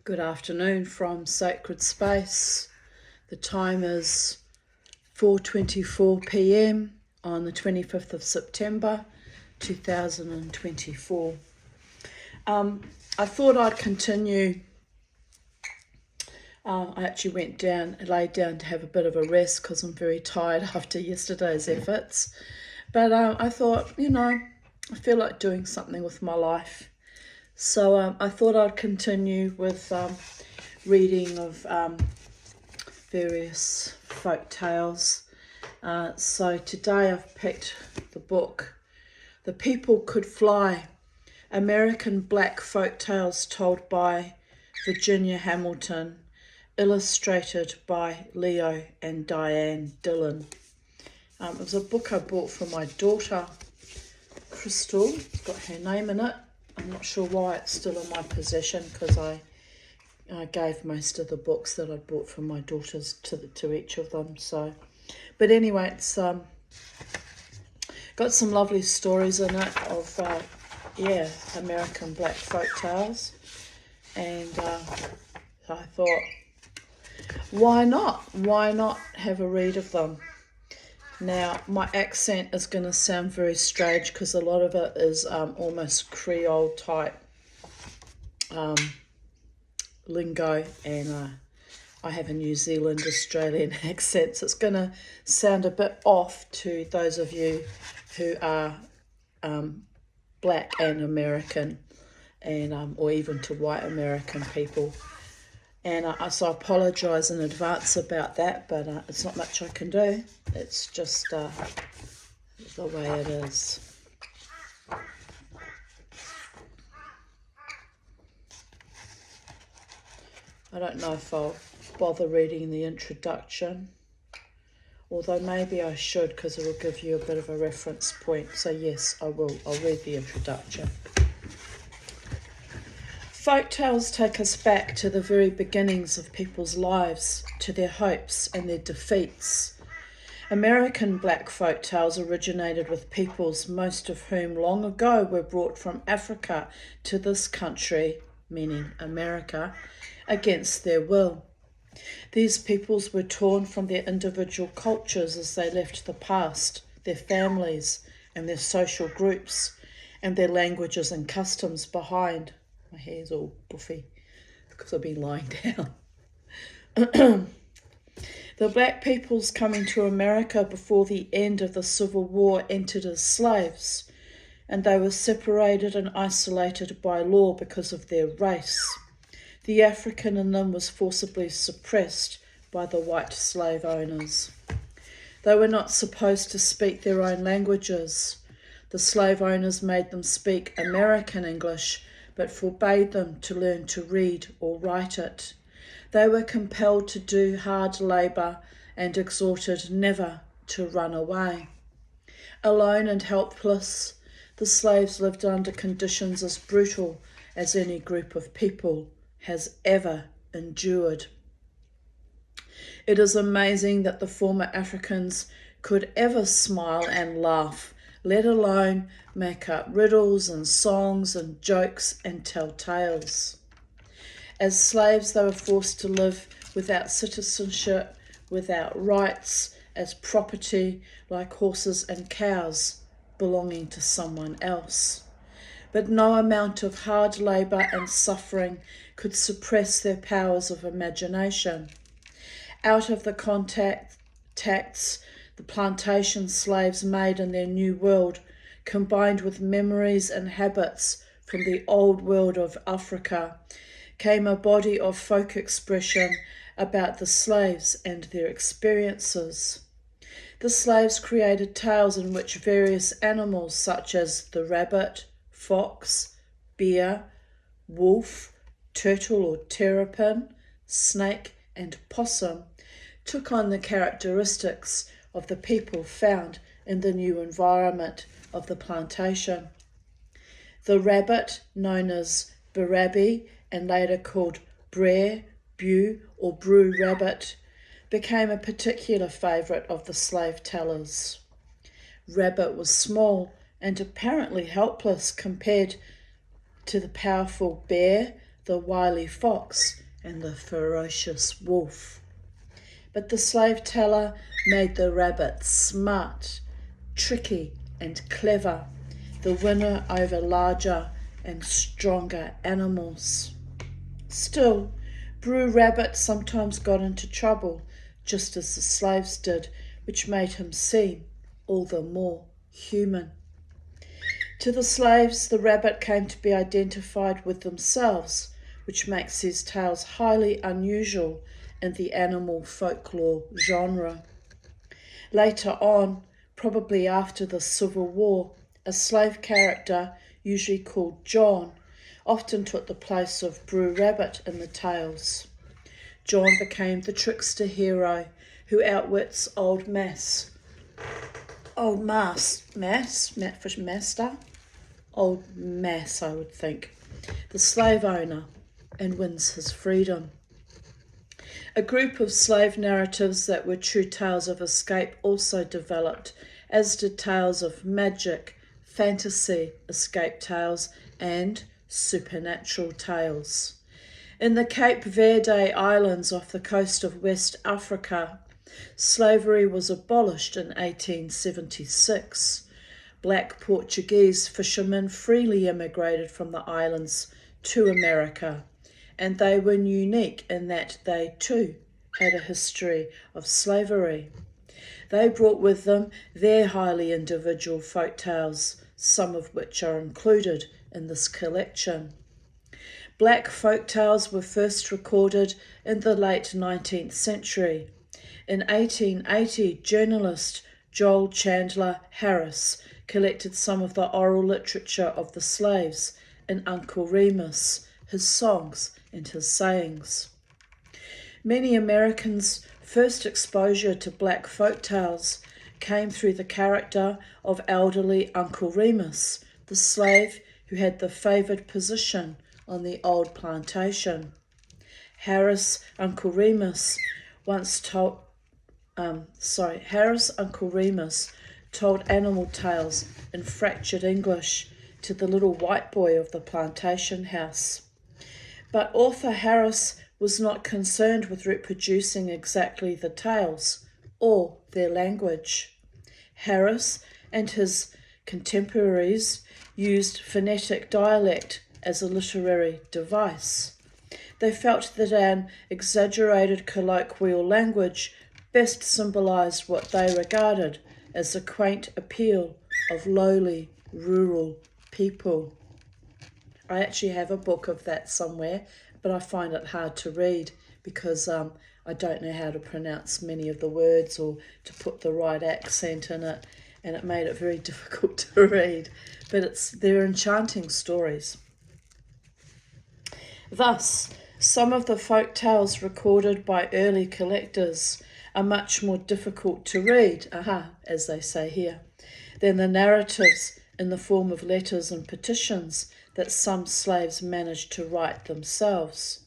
Good afternoon from Sacred Space. The time is 4:24 p.m. on the 25th of September 2024. I thought I'd continue. I actually laid down to have a bit of a rest because I'm very tired after yesterday's efforts. But I thought, I feel like doing something with my life. So I thought I'd continue with reading of various folk tales. So today I've picked the book, The People Could Fly, American Black Folk Tales told by Virginia Hamilton, illustrated by Leo and Diane Dillon. It was a book I bought for my daughter, Crystal. It's got her name in it. I'm not sure why it's still in my possession because I gave most of the books that I bought for my daughters to each of them. So, but anyway, it's got some lovely stories in it of American Black folk tales, and I thought, why not? Why not have a read of them? Now, my accent is going to sound very strange because a lot of it is almost Creole type lingo, and I have a New Zealand Australian accent, so it's going to sound a bit off to those of you who are black and American, and or even to white American people. And so I apologise in advance about that, but it's not much I can do. It's just the way it is. I don't know if I'll bother reading the introduction, although maybe I should because it will give you a bit of a reference point. So yes, I will. I'll read the introduction. Folktales take us back to the very beginnings of people's lives, to their hopes and their defeats. American black folktales originated with peoples, most of whom long ago were brought from Africa to this country, meaning America, against their will. These peoples were torn from their individual cultures as they left the past, their families and their social groups, and their languages and customs behind. My hair's all buffy because I've been lying down. The black peoples coming to America before the end of the Civil War entered as slaves, and they were separated and isolated by law because of their race. The African in them was forcibly suppressed by the white slave owners. They were not supposed to speak their own languages. The slave owners made them speak American English, but forbade them to learn to read or write it. They were compelled to do hard labour and exhorted never to run away. Alone and helpless, the slaves lived under conditions as brutal as any group of people has ever endured. It is amazing that the former Africans could ever smile and laugh, let alone make up riddles and songs and jokes and tell tales. As slaves, they were forced to live without citizenship, without rights, as property like horses and cows belonging to someone else. But no amount of hard labour and suffering could suppress their powers of imagination. Out of the contacts the plantation slaves made in their new world, combined with memories and habits from the old world of Africa, came a body of folk expression about the slaves and their experiences. The slaves created tales in which various animals such as the rabbit, fox, bear, wolf, turtle or terrapin, snake and possum took on the characteristics of the people found in the new environment of the plantation. The rabbit, known as Barabi and later called Brer, Bew or Brew rabbit, became a particular favourite of the slave tellers. Rabbit was small and apparently helpless compared to the powerful bear, the wily fox, and the ferocious wolf. But the slave teller made the rabbit smart, tricky, and clever, the winner over larger and stronger animals. Still, Brew Rabbit sometimes got into trouble, just as the slaves did, which made him seem all the more human. To the slaves, the rabbit came to be identified with themselves, which makes these tales highly unusual in the animal folklore genre. Later on, probably after the Civil War, a slave character, usually called John, often took the place of Brew Rabbit in the tales. John became the trickster hero who outwits Old Master, I would think, the slave owner, and wins his freedom. A group of slave narratives that were true tales of escape also developed, as did tales of magic, fantasy, escape tales, and supernatural tales. In the Cape Verde Islands off the coast of West Africa, slavery was abolished in 1876. Black Portuguese fishermen freely immigrated from the islands to America, and they were unique in that they too had a history of slavery. They brought with them their highly individual folk tales, some of which are included in this collection. Black folk tales were first recorded in the late 19th century. In 1880, journalist Joel Chandler Harris collected some of the oral literature of the slaves in Uncle Remus, his songs and his sayings. Many Americans' first exposure to black folk tales came through the character of elderly Uncle Remus, the slave who had the favoured position on the old plantation. Harris Uncle Remus told animal tales in fractured English to the little white boy of the plantation house. But author Harris was not concerned with reproducing exactly the tales or their language. Harris and his contemporaries used phonetic dialect as a literary device. They felt that an exaggerated colloquial language best symbolised what they regarded as the quaint appeal of lowly rural people. I actually have a book of that somewhere, but I find it hard to read because I don't know how to pronounce many of the words or to put the right accent in it, and it made it very difficult to read. But they're enchanting stories. Thus, some of the folk tales recorded by early collectors are much more difficult to read, as they say here, than the narratives in the form of letters and petitions that some slaves managed to write themselves.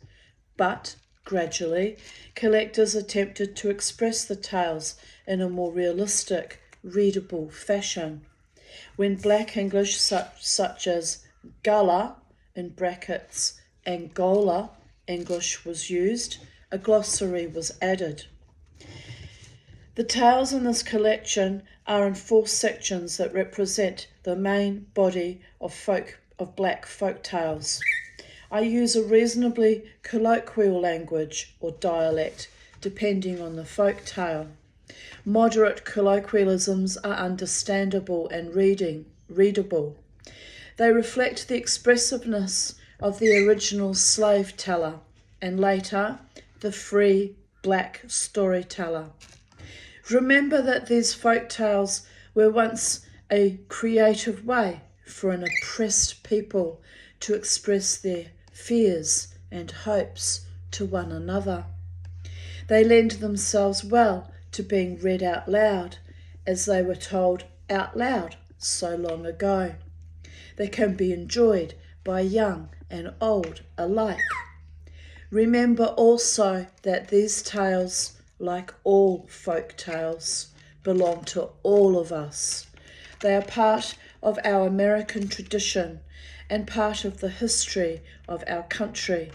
But, gradually, collectors attempted to express the tales in a more realistic, readable fashion. When Black English such as Gullah, in brackets, Angola English was used, a glossary was added. The tales in this collection are in 4 sections that represent the main body of black folk tales. I use a reasonably colloquial language or dialect, depending on the folk tale. Moderate colloquialisms are understandable and readable. They reflect the expressiveness of the original slave teller and later the free black storyteller. Remember that these folk tales were once a creative way for an oppressed people to express their fears and hopes to one another. They lend themselves well to being read out loud, as they were told out loud so long ago. They can be enjoyed by young and old alike. Remember also that these tales, like all folk tales, belong to all of us. They are part of our American tradition and part of the history of our country.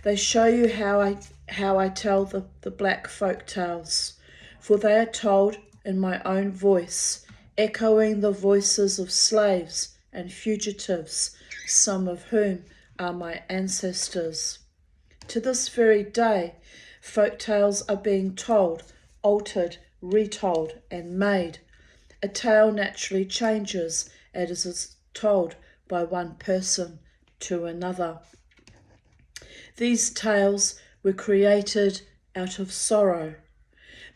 They show you how I tell the black folk tales, for they are told in my own voice, echoing the voices of slaves and fugitives, some of whom are my ancestors. To this very day, folk tales are being told, altered, retold, and made. A tale naturally changes as it is told by one person to another. These tales were created out of sorrow,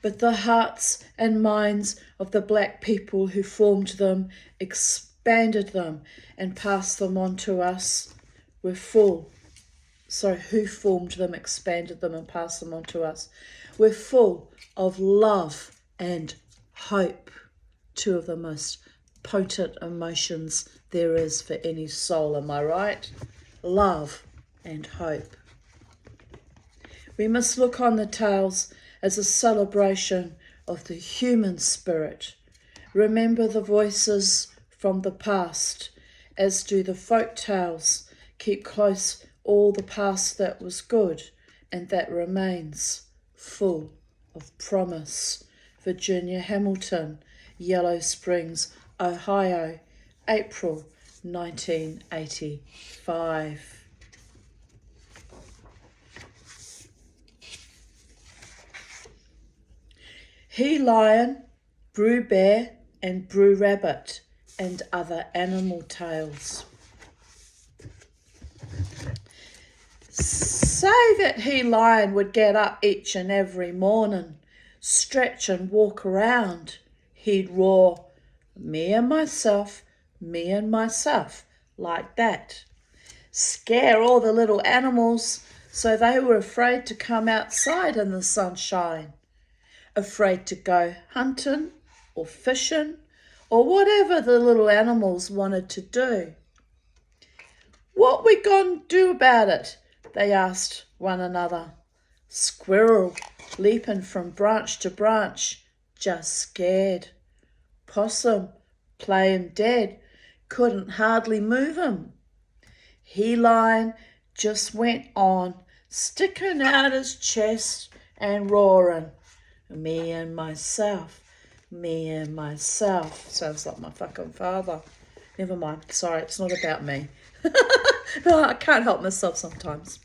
but the hearts and minds of the black people who formed them, expanded them, and passed them on to us were full. So who formed them, expanded them, and passed them on to us were full of love and hope. Two of the most potent emotions there is for any soul, am I right? Love and hope. We must look on the tales as a celebration of the human spirit. Remember the voices from the past, as do the folk tales. Keep close all the past that was good and that remains full of promise. Virginia Hamilton, Yellow Springs, Ohio, April 1985. He Lion, Brew Bear and Brew Rabbit, and other animal tales. Say that He Lion would get up each and every morning, stretch and walk around. He'd roar, me and myself, like that. Scare all the little animals so they were afraid to come outside in the sunshine. Afraid to go hunting or fishing or whatever the little animals wanted to do. What we gonna do about it? They asked one another. Squirrel leaping from branch to branch, just scared. Possum playing dead, couldn't hardly move him. He Lion just went on, sticking out his chest and roaring. Me and myself. Sounds like my fucking father. Never mind. Sorry, it's not about me. I can't help myself sometimes.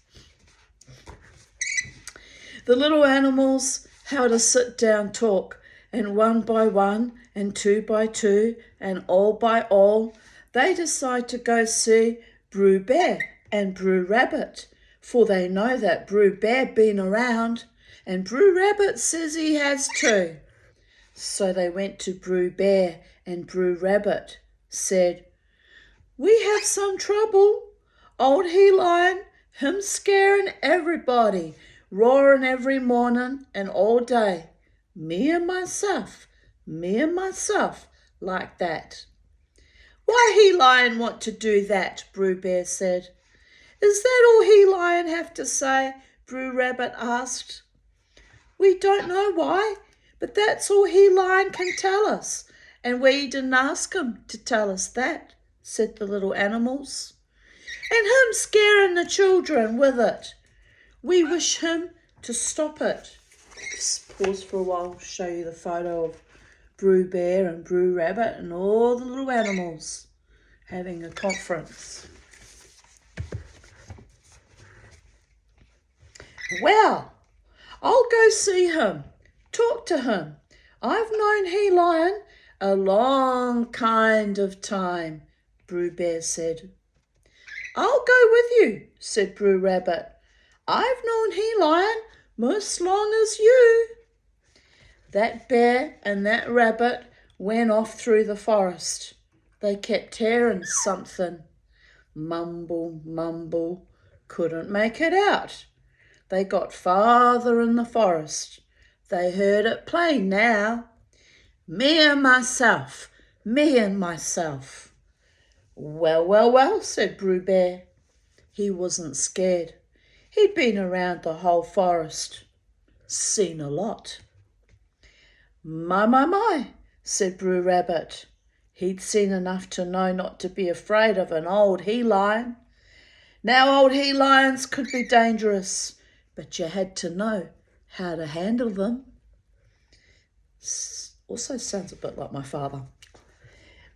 The little animals held a sit-down talk, and one by one, and two by two, and all by all, they decide to go see Brew Bear and Brew Rabbit, for they know that Brew Bear been around, and Brew Rabbit says he has too. So they went to Brew Bear, and Brew Rabbit said, we have some trouble. Old He Lion, him scaring everybody, roaring every morning and all day. Me and myself, like that. Why He Lion want to do that? Brew Bear said. Is that all He Lion have to say? Brew Rabbit asked. We don't know why, but that's all He Lion can tell us, and we didn't ask him to tell us that, said the little animals. And him scaring the children with it. We wish him to stop it. Just pause for a while, show you the photo of Brew Bear and Brew Rabbit and all the little animals having a conference. Well, I'll go see him, talk to him. I've known He Lion a long kind of time, Brew Bear said. I'll go with you, said Brew Rabbit. I've known He Lion most long as you. That bear and that rabbit went off through the forest. They kept hearing something. Mumble, mumble, couldn't make it out. They got farther in the forest. They heard it plain now. Me and myself. Well, said Brew Bear. He wasn't scared. He'd been around the whole forest, seen a lot. My, said Brew Rabbit. He'd seen enough to know not to be afraid of an old he-lion. Now old he-lions could be dangerous, but you had to know how to handle them. Also sounds a bit like my father.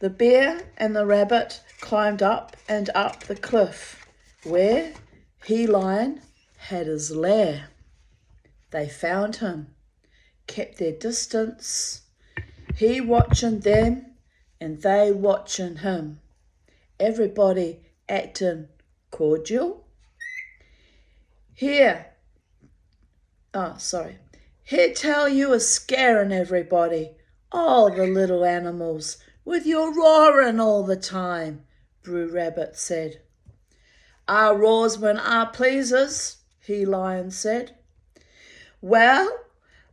The bear and the rabbit climbed up and up the cliff where he-lion had his lair. They found him, kept their distance, he watching them and they watching him. Everybody acting cordial. Here tell you a scaring everybody, all the little animals, with your roaring all the time, Brew Rabbit said. I roars when I pleases, he-lion said. Well,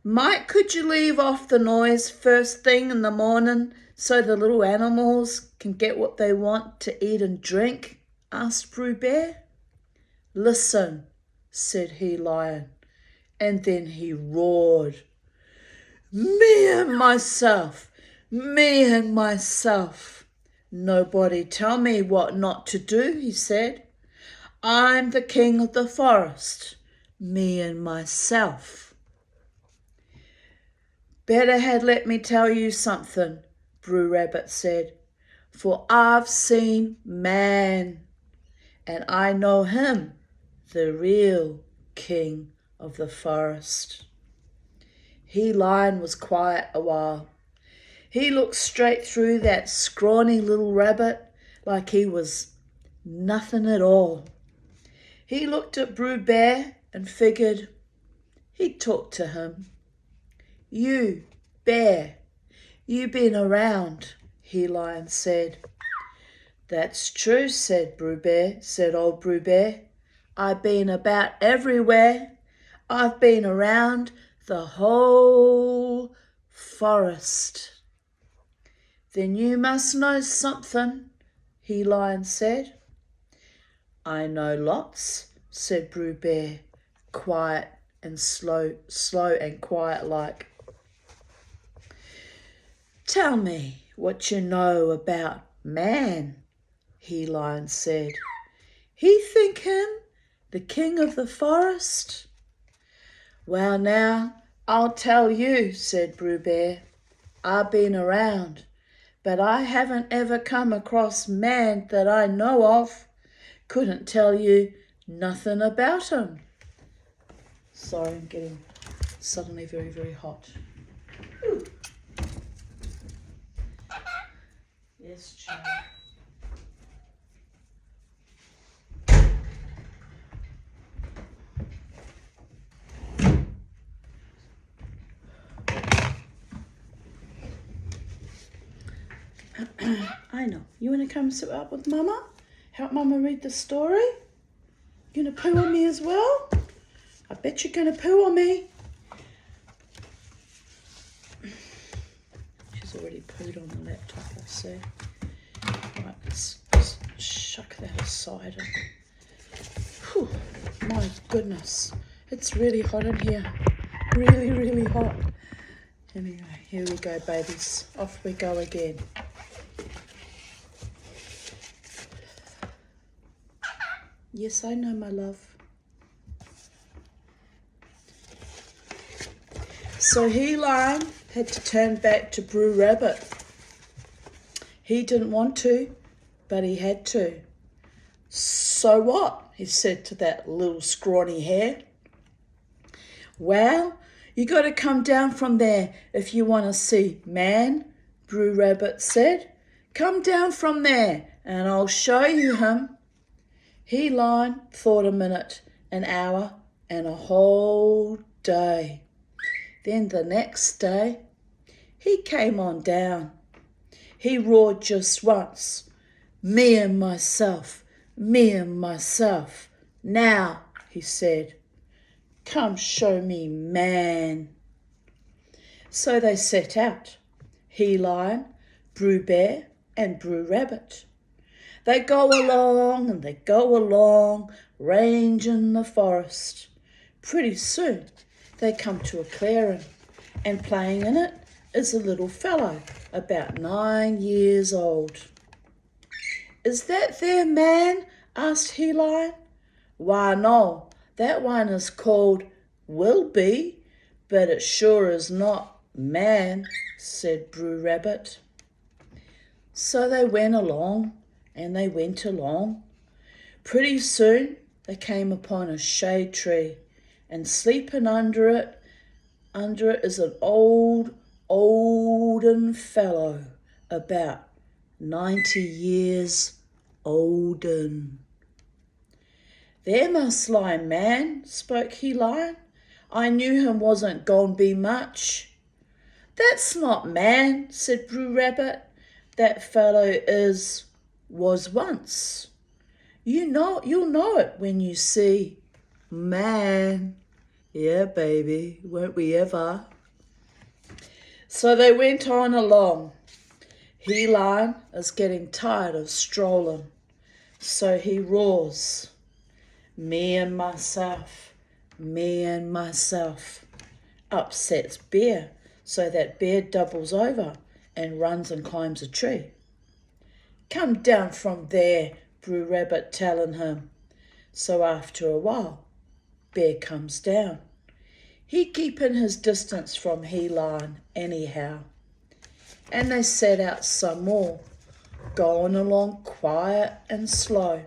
Mike, could you leave off the noise first thing in the morning so the little animals can get what they want to eat and drink? Asked Brew Bear. Listen, said he-lion, and then he roared. Me and myself, me and myself. Nobody tell me what not to do, he said. I'm the king of the forest, me and myself. Better had let me tell you something, Brew Rabbit said, for I've seen man, and I know him, the real king of the forest. He-lion was quiet a while. He looked straight through that scrawny little rabbit like he was nothing at all. He looked at Brew Bear and figured he'd talk to him. You, Bear, you been around, he-lion said. That's true, said old Brew Bear. I've been about everywhere. I've been around the whole forest. Then you must know something, he-lion said. I know lots, said Brew Bear, quiet and slow and quiet like. Tell me what you know about man, he-lion said. He think him the king of the forest? Well now, I'll tell you, said Brew Bear. I've been around, but I haven't ever come across man that I know of. Couldn't tell you nothing about him. Sorry, I'm getting suddenly very, very hot. Ooh. Yes, child. I know. You want to come sit up with Mama? Help Mama read the story? You going to poo on me as well? I bet you're going to poo on me. She's already pooed on the laptop, I see. Right, let's shuck that aside. Whew, my goodness. It's really hot in here. Really, really hot. Anyway, here we go, babies. Off we go again. Yes, I know, my love. So he-lion had to turn back to Brew Rabbit. He didn't want to, but he had to. So what? He said to that little scrawny hare. Well, you got to come down from there if you want to see man, Brew Rabbit said. Come down from there and I'll show you him. He-lion thought a minute, an hour, and a whole day. Then the next day, he came on down. He roared just once. Me and myself, me and myself. Now, he said, come show me man. So they set out, he-lion, Brew Bear, and Brew Rabbit. They go along and they go along, ranging the forest. Pretty soon they come to a clearing, and playing in it is a little fellow about 9 years old. Is that their man? Asked He-Lion. Why, no, that one is called Will-Be, but it sure is not man, said Brew Rabbit. So they went along, and they went along. Pretty soon they came upon a shade tree, and sleeping under it is an olden fellow, about 90 years olden. There must lie man, spoke He-Lion. I knew him wasn't gon' be much. That's not man, said Brew Rabbit. That fellow was once. You'll know it when you see man. Yeah, baby, won't we ever? So they went on along. He-Lion is getting tired of strolling, so he roars, me and myself, upsets Bear, so that Bear doubles over and runs and climbs a tree. Come down from there, Brew Rabbit telling him. So after a while, Bear comes down. He keeping his distance from He-Lion anyhow. And they set out some more, going along quiet and slow.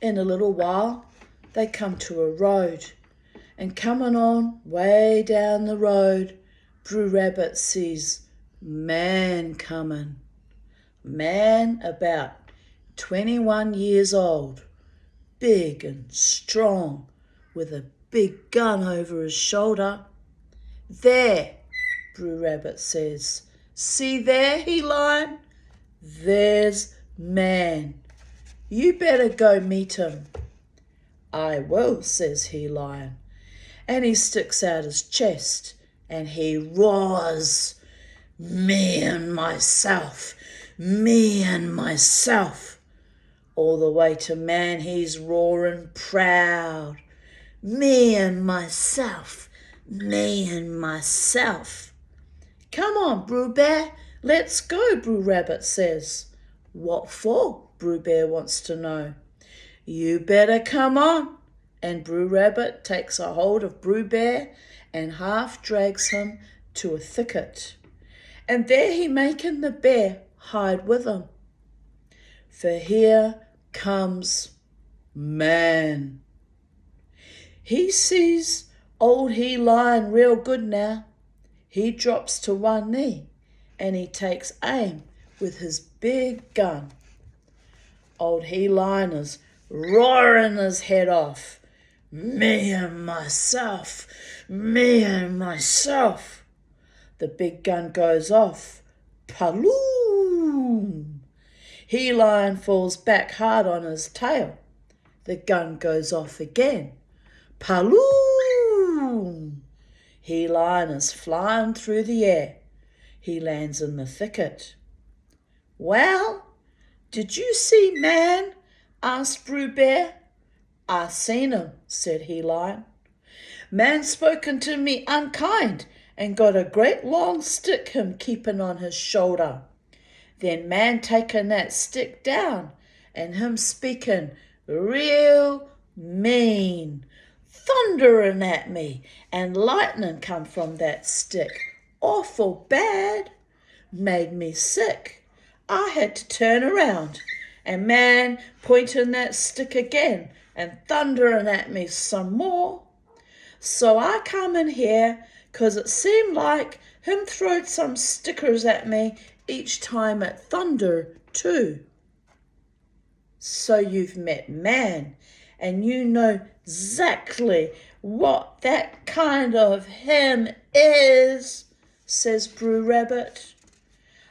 In a little while, they come to a road, and coming on way down the road, Brew Rabbit sees man coming. Man about 21 years old, big and strong, with a big gun over his shoulder. There, Brew Rabbit says. See there, He-Lion? There's man. You better go meet him. I will, says He-Lion. And he sticks out his chest and he roars, me and myself. All the way to man he's roaring proud. Me and myself. Come on, Brew Bear, let's go, Brew Rabbit says. What for? Brew Bear wants to know. You better come on. And Brew Rabbit takes a hold of Brew Bear and half drags him to a thicket. And there he making the bear hide with him. For here comes man. He sees old He-Lion real good now. He drops to one knee and he takes aim with his big gun. Old He-Lion is roaring his head off. Me and myself. The big gun goes off. Paloom! He-Lion falls back hard on his tail. The gun goes off again. Paloom! He-Lion is flying through the air. He lands in the thicket. Well, did you see man? Asked Brew Bear. I seen him, said He-Lion. Man spoken to me unkind and got a great long stick him keeping on his shoulder. Then man taking that stick down and him speaking real mean, thundering at me, and lightning come from that stick. Awful bad. Made me sick. I had to turn around, and man pointing that stick again and thundering at me some more. So I come in here 'cause it seemed like him throwed some stickers at me each time it thunder too. So you've met man, and you know exactly what that kind of him is, says Brew Rabbit.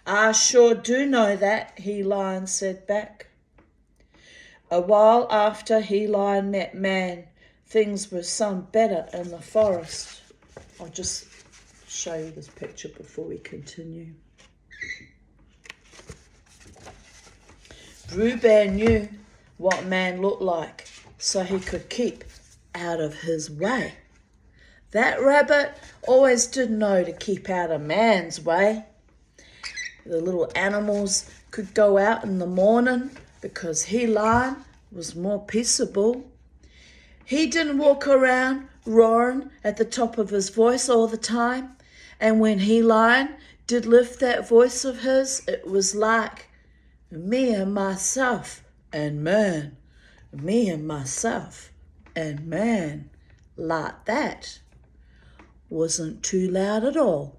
I sure do know that, He-Lion said back. A while after He-Lion met man, things were some better in the forest. I'll just show you this picture before we continue. Brew Bear knew what man looked like, so he could keep out of his way. That rabbit always did know to keep out of man's way. The little animals could go out in the morning because he lion was more peaceable. He didn't walk around roaring at the top of his voice all the time. And when he lion did lift that voice of his, it was like me and myself and man, me and myself and man, like that. Wasn't too loud at all.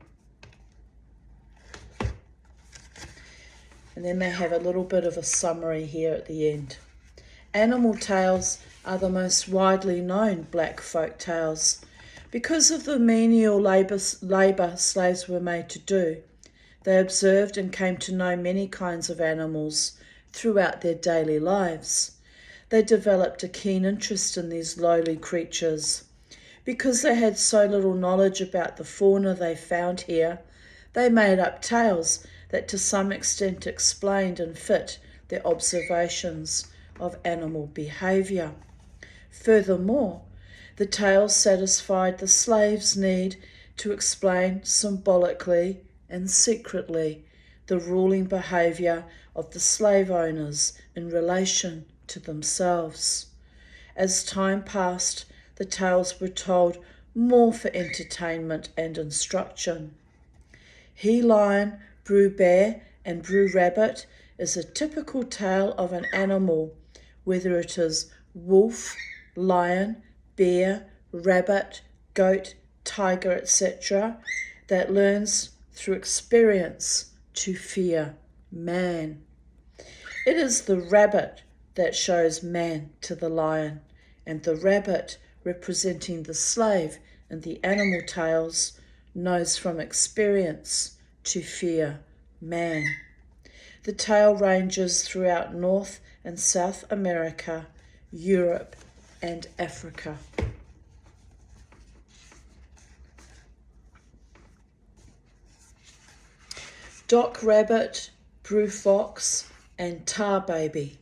And then they have a little bit of a summary here at the end. Animal tales are the most widely known black folk tales. Because of the menial labour slaves were made to do, they observed and came to know many kinds of animals throughout their daily lives. They developed a keen interest in these lowly creatures. Because they had so little knowledge about the fauna they found here, they made up tales that to some extent explained and fit their observations of animal behaviour. Furthermore, the tales satisfied the slave's need to explain symbolically and secretly the ruling behaviour of the slave owners in relation to themselves. As time passed, the tales were told more for entertainment and instruction. He lion, brew bear, and brew rabbit is a typical tale of an animal, whether it is wolf, lion, bear, rabbit, goat, tiger, etc., that learns through experience to fear man. It is the rabbit that shows man to the lion, and the rabbit, representing the slave in the animal tales, knows from experience to fear man. The tale ranges throughout North and South America, Europe, and Africa. Doc Rabbit, Brew Fox, and Tar Baby.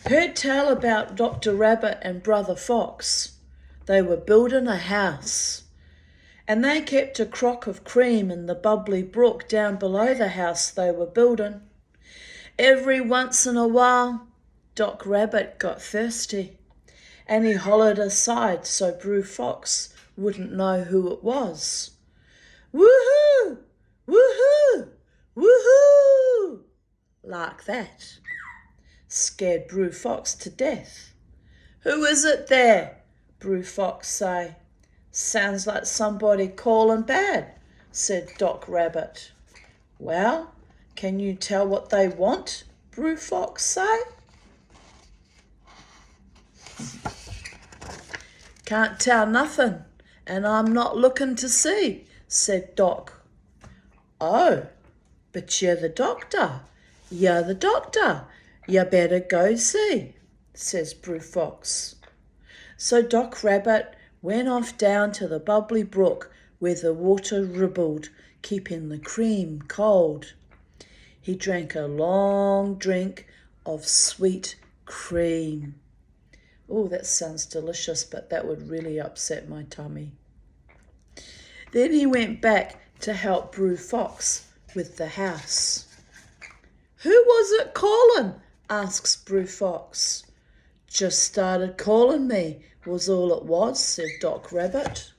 Heard tell about Dr. Rabbit and Brother Fox. They were building a house, and they kept a crock of cream in the bubbly brook down below the house they were building. Every once in a while, Doc Rabbit got thirsty, and he hollered aside so Brew Fox wouldn't know who it was. Woohoo! Woohoo! Woohoo! Like that. Scared Brew Fox to death. Who is it there? Brew Fox say. Sounds like somebody calling bad, said Doc Rabbit. Well, can you tell what they want? Brew Fox say. Can't tell nothing, and I'm not looking to see, said Doc. Oh, but you're the doctor. You're the doctor. You better go see, says Brew Fox. So Doc Rabbit went off down to the bubbly brook where the water ribbled, keeping the cream cold. He drank a long drink of sweet cream. Oh, that sounds delicious, but that would really upset my tummy. Then he went back to help Brew Fox with the house. Who was it calling? Asks Brew Fox. Just started calling me, was all it was, said Doc Rabbit.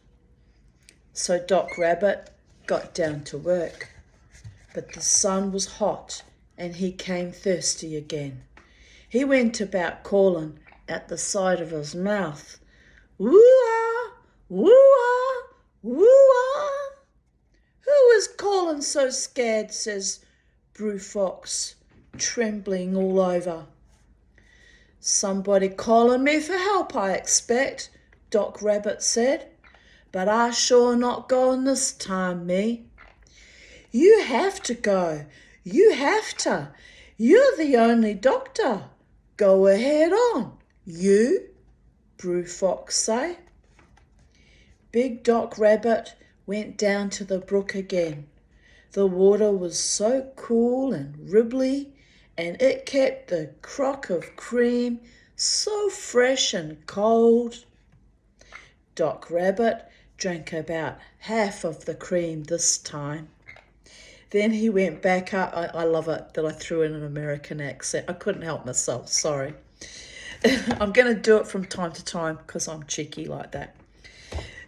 So Doc Rabbit got down to work. But the sun was hot and he came thirsty again. He went about calling at the side of his mouth. Woo-ah, woo-ah, woo-ah. Who is calling so scared, says Brew Fox, trembling all over. Somebody calling me for help, I expect, Doc Rabbit said. But I sure not going this time, me. You have to go. You have to. You're the only doctor. Go ahead on. You, Brew Fox say. Big Doc Rabbit went down to the brook again. The water was so cool and ribbly, and it kept the crock of cream so fresh and cold. Doc Rabbit drank about half of the cream this time. Then he went back up. I love it that I threw in an American accent. I couldn't help myself, sorry. I'm going to do it from time to time because I'm cheeky like that.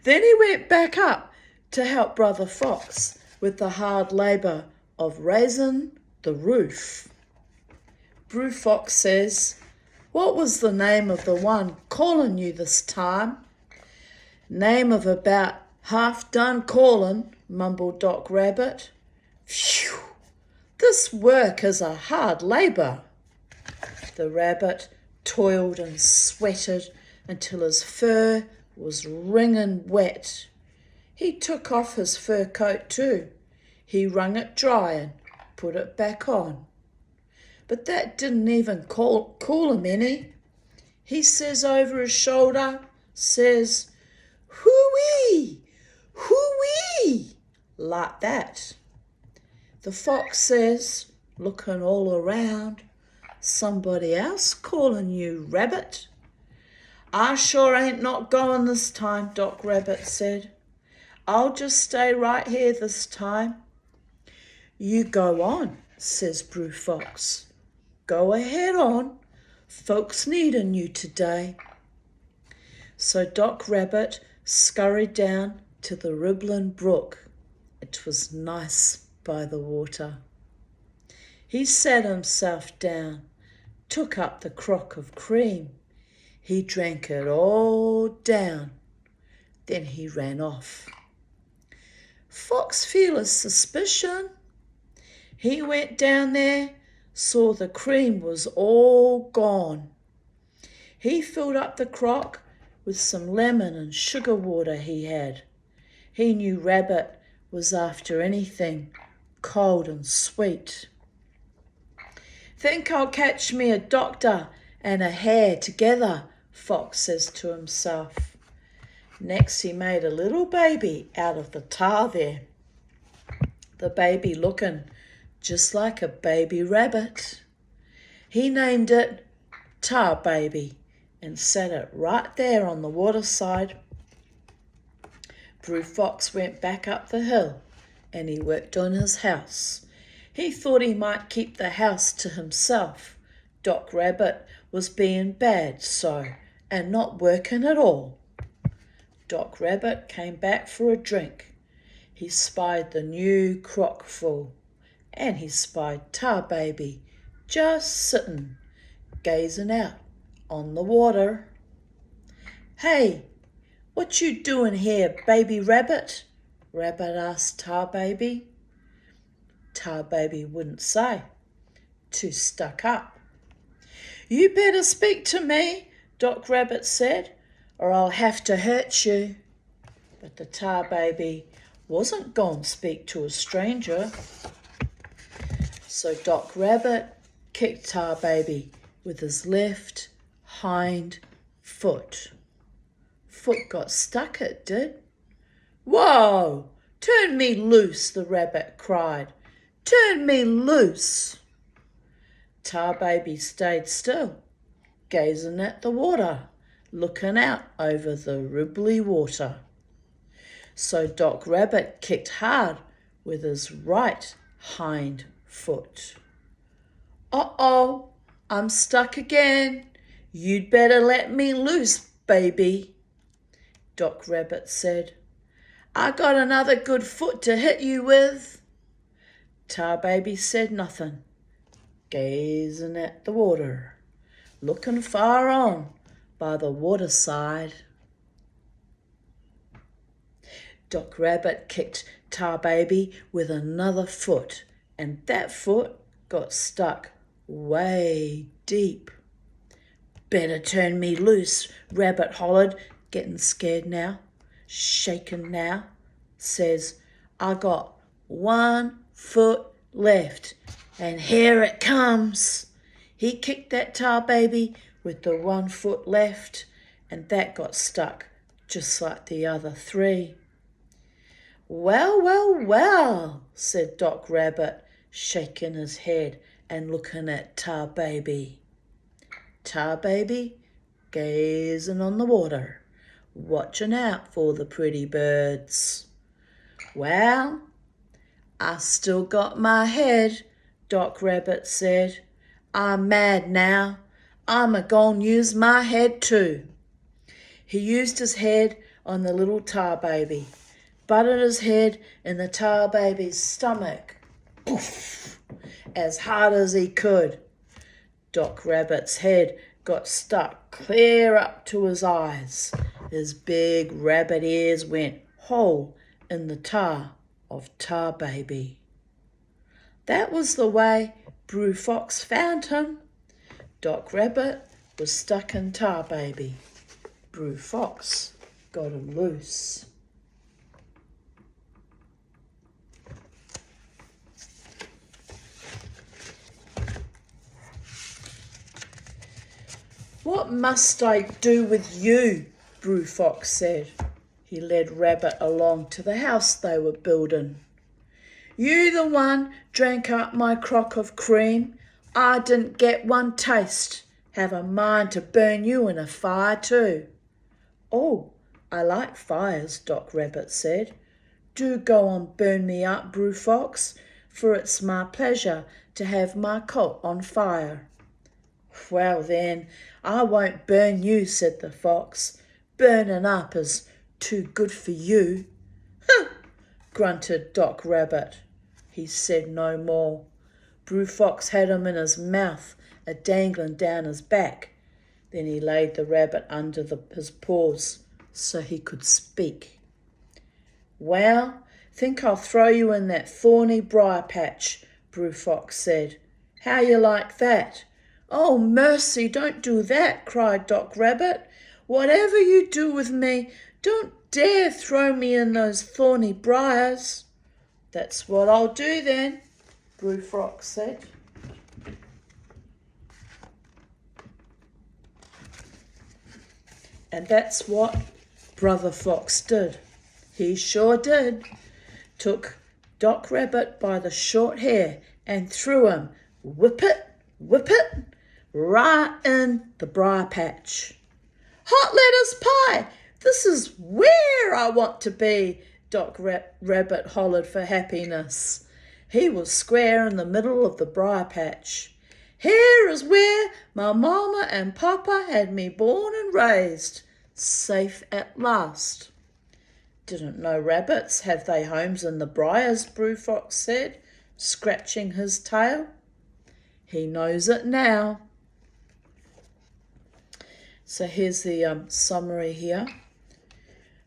Then he went back up to help Brother Fox with the hard labour of raising the roof. Brew Fox says, "What was the name of the one calling you this time?" "Name of about half done calling," mumbled Doc Rabbit. "Phew, this work is a hard labour." The rabbit toiled and sweated until his fur was wringing wet. He took off his fur coat too. He wrung it dry and put it back on. But that didn't even cool him any. He says over his shoulder, says, "Hoo-wee, hoo-wee," like that. The fox says, looking all around, "Somebody else calling you, Rabbit?" "I sure ain't not going this time," Doc Rabbit said. "I'll just stay right here this time." "You go on," says Brew Fox. "Go ahead on. Folks needin' you today." So Doc Rabbit scurried down to the Ribbling Brook. It was nice by the water. He sat himself down, took up the crock of cream. He drank it all down. Then he ran off. Fox feel a suspicion. He went down there, saw the cream was all gone. He filled up the crock with some lemon and sugar water he had. He knew Rabbit was after anything cold and sweet. "Think I'll catch me a doctor and a hare together," Fox says to himself. Next he made a little baby out of the tar there. The baby looking just like a baby rabbit. He named it Tar Baby and set it right there on the waterside. Brew Fox went back up the hill and he worked on his house. He thought he might keep the house to himself. Doc Rabbit was being bad so, and not working at all. Doc Rabbit came back for a drink. He spied the new crock full, and he spied Tar Baby just sitting, gazing out on the water. "Hey, what you doing here, baby rabbit?" Rabbit asked Tar Baby. Tar Baby wouldn't say, too stuck up. "You better speak to me," Doc Rabbit said, "or I'll have to hurt you." But the Tar Baby wasn't going to speak to a stranger. So Doc Rabbit kicked Tar Baby with his left hind foot. Foot got stuck, it did. "Whoa! Turn me loose," the rabbit cried. "Turn me loose." Tar Baby stayed still, gazing at the water, looking out over the ribbly water. So Doc Rabbit kicked hard with his right hind foot. "Uh-oh, I'm stuck again. You'd better let me loose, baby," Doc Rabbit said. "I got another good foot to hit you with." Tar Baby said nothing, gazing at the water, looking far on by the waterside. Doc Rabbit kicked Tar Baby with another foot, and that foot got stuck way deep. "Better turn me loose," Rabbit hollered, getting scared now, shaking now. Says, "I got one foot left, and here it comes." He kicked that Tar Baby with the 1 foot left, and that got stuck just like the other 3. "Well, well, well," said Doc Rabbit, shaking his head and looking at Tar Baby. Tar Baby gazing on the water, watching out for the pretty birds. Well, I still got my head, Doc Rabbit said. I'm mad now. I'm a-gon' use my head too. He used his head on the little tar baby, butted his head in the tar baby's stomach, poof, as hard as he could. Doc Rabbit's head got stuck clear up to his eyes. His big rabbit ears went whole in the tar of Tar Baby. That was the way Brew Fox found him. Doc Rabbit was stuck in Tar Baby. Brew Fox got him loose. What must I do with you? Brew Fox said. He led Rabbit along to the house they were building. You the one drank up my crock of cream. I didn't get one taste. Have a mind to burn you in a fire too. Oh, I like fires, Doc Rabbit said. Do go on burn me up, Brew Fox, for it's my pleasure to have my coat on fire. Well then, I won't burn you, said the fox. Burning up is too good for you. Huh, grunted Doc Rabbit. He said no more. Brew Fox had him in his mouth, a-dangling down his back. Then he laid the rabbit under his paws so he could speak. Well, think I'll throw you in that thorny briar patch, Brew Fox said. How you like that? Oh, mercy, don't do that, cried Doc Rabbit. Whatever you do with me, don't dare throw me in those thorny briars. That's what I'll do then, Brew Fox said. And that's what Brother Fox did. He sure did. Took Doc Rabbit by the short hair and threw him, whip it, right in the briar patch. Hot lettuce pie! This is where I want to be, Doc Rabbit hollered for happiness. He was square in the middle of the briar patch. Here is where my mama and papa had me born and raised, safe at last. Didn't know rabbits have they homes in the briars, Brew Fox said, scratching his tail. He knows it now. So here's the summary here.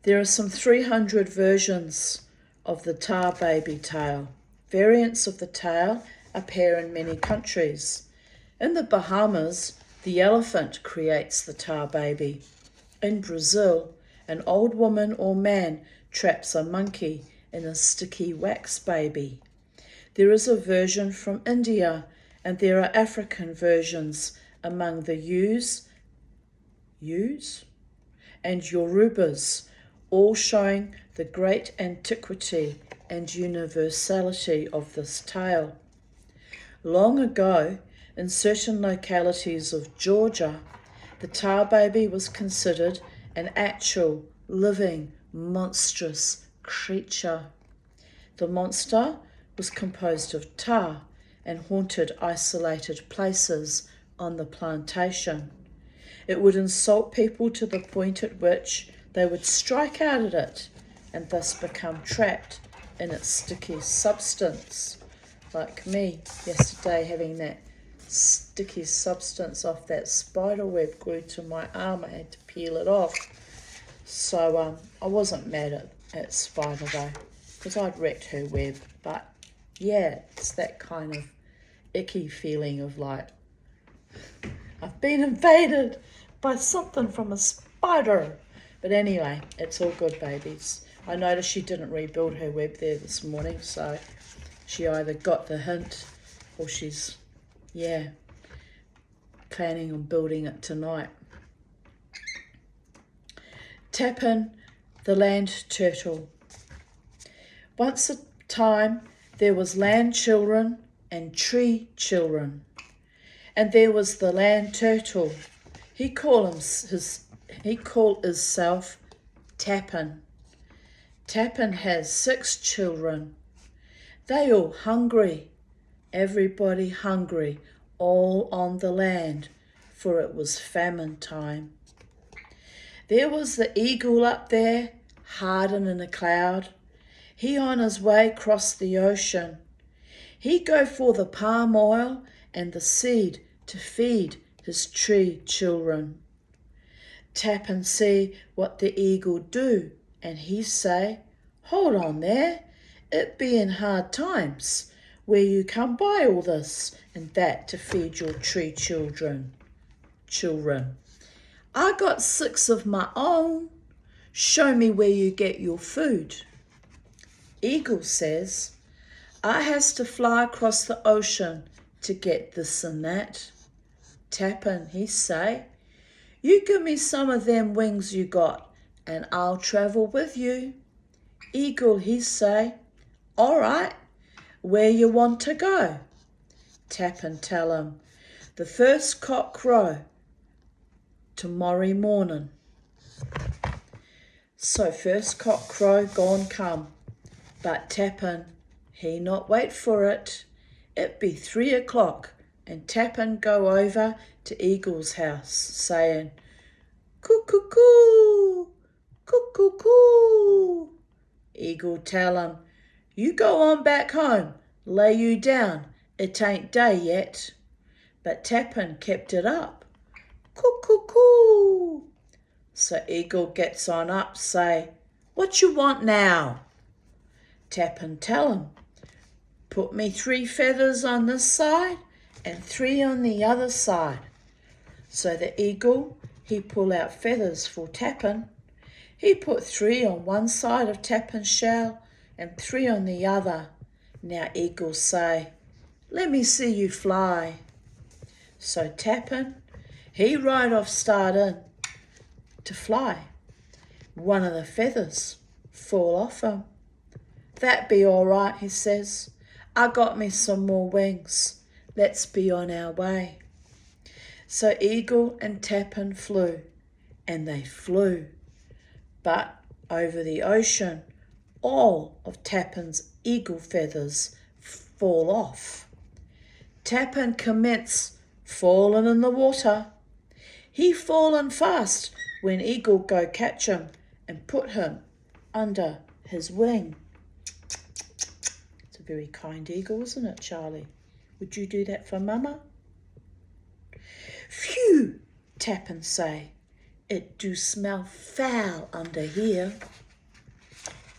There are some 300 versions of the Tar Baby tale. Variants of the tale appear in many countries. In the Bahamas, the elephant creates the Tar Baby. In Brazil, an old woman or man traps a monkey in a sticky wax baby. There is a version from India, and there are African versions among the Utes and Yorubas, all showing the great antiquity and universality of this tale. Long ago, in certain localities of Georgia, the Tar Baby was considered an actual, living, monstrous creature. The monster was composed of tar and haunted isolated places on the plantation. It would insult people to the point at which they would strike out at it and thus become trapped in its sticky substance. Like me yesterday, having that sticky substance off that spider web glued to my arm. I had to peel it off. So I wasn't mad at Spider though, because I'd wrecked her web. But yeah, it's that kind of icky feeling of like, I've been invaded by something from a spider. But anyway, it's all good, babies. I noticed she didn't rebuild her web there this morning, so she either got the hint or she's, planning on building it tonight. Tappin, the land turtle. Once a time, there was land children and tree children. And there was the land turtle. He called himself Tappin. Tappin has 6 children. They all hungry, everybody hungry, all on the land, for it was famine time. There was the eagle up there, hiding in a cloud. He on his way crossed the ocean. He go for the palm oil and the seed to feed his tree children. Tap and see what the eagle do, and he say, hold on there, it be in hard times where you come by all this and that to feed your tree children. I got 6 of my own. Show me where you get your food. Eagle says, I has to fly across the ocean to get this and that. Tappin, he say, you give me some of them wings you got and I'll travel with you. Eagle, he say, all right, where you want to go? Tappin tell him, the first cock crow tomorrow morning. So first cock crow gone come, but Tappin, he not wait for it. It be 3 o'clock, and Tappin go over to Eagle's house, saying, coo-coo-coo, coo-coo-coo. Eagle tell him, you go on back home, lay you down, it ain't day yet. But Tappin kept it up, coo-coo-coo. So Eagle gets on up, say, what you want now? Tappin tell him, put me 3 feathers on this side and 3 on the other side. So the eagle, he pull out feathers for Tappin. He put 3 on one side of Tappin's shell and 3 on the other. Now eagle say, let me see you fly. So Tappin, he right off start in to fly. One of the feathers fall off him. That be all right, he says. I got me some more wings. Let's be on our way. So Eagle and Tappin flew, and they flew. But over the ocean, all of Tappin's eagle feathers fall off. Tappin commence falling in the water. He fallen fast when Eagle go catch him and put him under his wing. It's a very kind eagle, isn't it, Charlie? Would you do that for Mama? Phew, Tappin say, it do smell foul under here.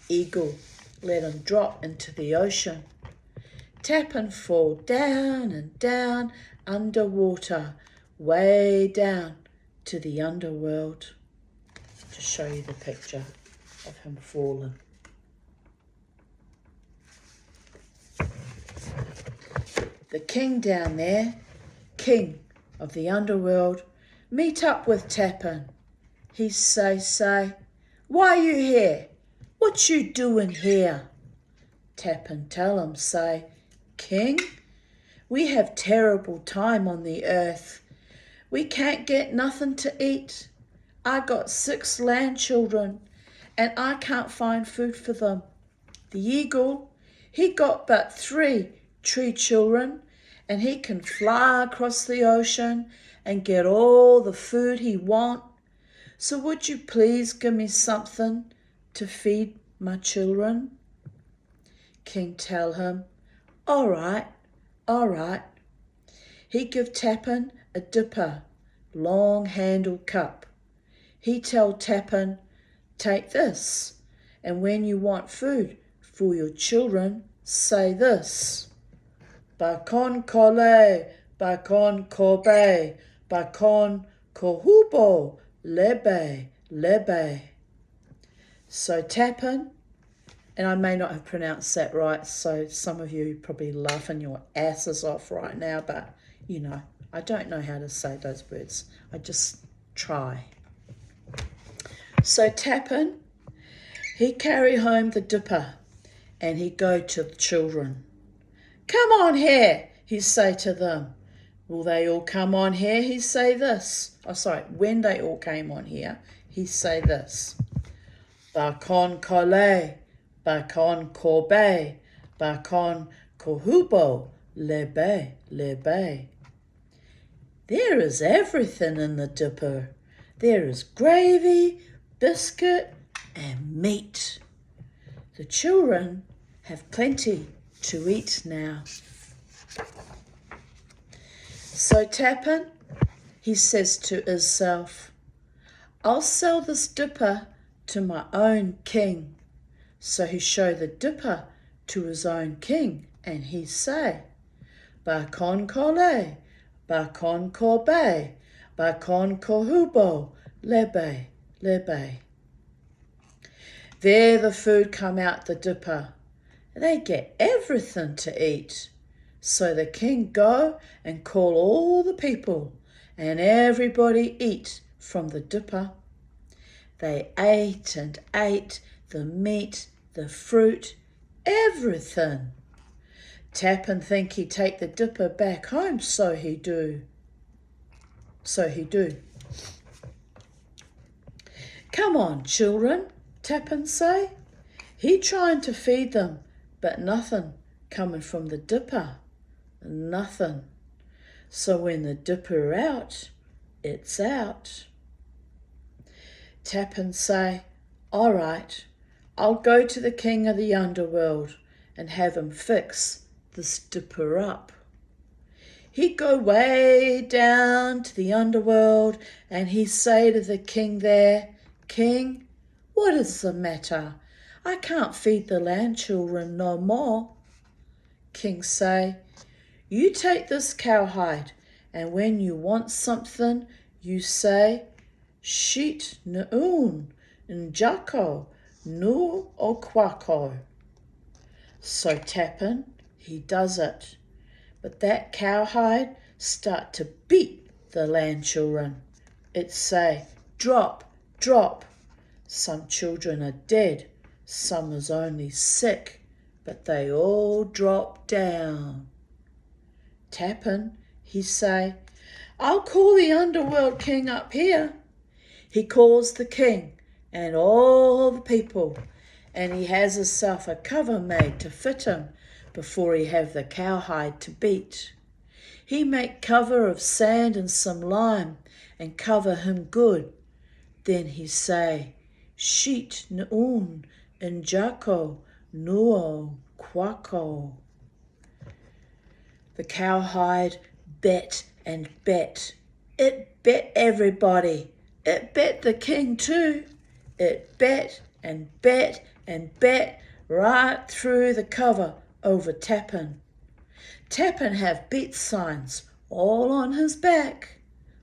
Eagle let him drop into the ocean. Tappin fall down and down underwater, way down to the underworld. To show you the picture of him falling. The king down there, king of the underworld, meet up with Tappin. He say, why you here? What you doing here? Tappin tell him, say, King, we have terrible time on the earth. We can't get nothing to eat. I got 6 land children and I can't find food for them. The eagle, he got but 3 tree children and he can fly across the ocean and get all the food he want. So would you please give me something to feed my children? King tell him, all right. He give Tappin a dipper, long-handled cup. He tell Tappin, take this, and when you want food for your children, say this. Bakon kole, bakon kobe, bakon kohubo, lebe. So Tappin, and I may not have pronounced that right, so some of you probably laughing your asses off right now, but you know, I don't know how to say those words. I just try. So Tappin, he carry home the dipper and he go to the children. Come on here, he say to them. Will they all come on here? He say this. When they all came on here, he say this. Bakon kole, bakon korbe, bakon kohubo, lebe, lebe. There is everything in the dipper. There is gravy, biscuit, and meat. The children have plenty to eat now. So Tappin, he says to himself, I'll sell this dipper to my own king. So he showed the dipper to his own king, and he say, Bakon kole, bakon korbe, bakon kohubo, lebe, lebe. There the food come out the dipper. They get everything to eat. So the king go and call all the people, and everybody eat from the dipper. They ate and ate the meat, the fruit, everything. Tappin think he take the dipper back home, so he do. Come on, children, Tappin say. He trying to feed them, but nothing coming from the dipper. Nothing. So when the dipper out, it's out. Tappin say, all right, I'll go to the king of the underworld and have him fix this dipper up. He'd go way down to the underworld and he'd say to the king there, King, what is the matter? I can't feed the land children no more. King say, you take this cowhide, and when you want something, you say, Sheet nuun, njako, nu o quako. So Tappin, he does it. But that cowhide start to beat the land children. It say, drop, drop. Some children are dead, some is only sick, but they all drop down. Tappin, he say, I'll call the underworld king up here. He calls the king and all the people, and he has himself a cover made to fit him before he have the cowhide to beat. He make cover of sand and some lime and cover him good. Then he say, Sheet nuun njako nuo quako. The cowhide bet and bet. It bet everybody. It bet the king too. It bet and bet and bet right through the cover over Tappin. Tappin have beat signs all on his back.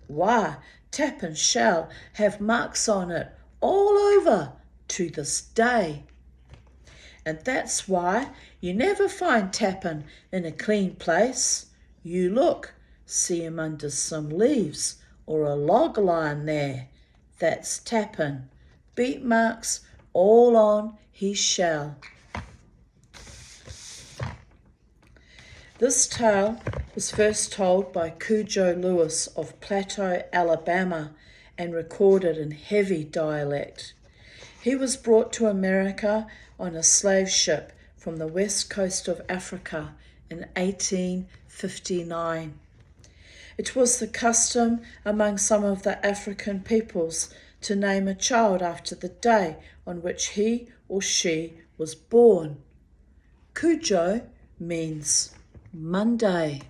Why, Tappin shall have marks on it all over to this day. And that's why you never find Tappin in a clean place. You look, see him under some leaves or a log line there. That's Tappin. Beat marks all on his shell. This tale was first told by Cujo Lewis of Plateau, Alabama, and recorded in heavy dialect. He was brought to America on a slave ship from the west coast of Africa in 1859. It was the custom among some of the African peoples to name a child after the day on which he or she was born. Cujo means Monday.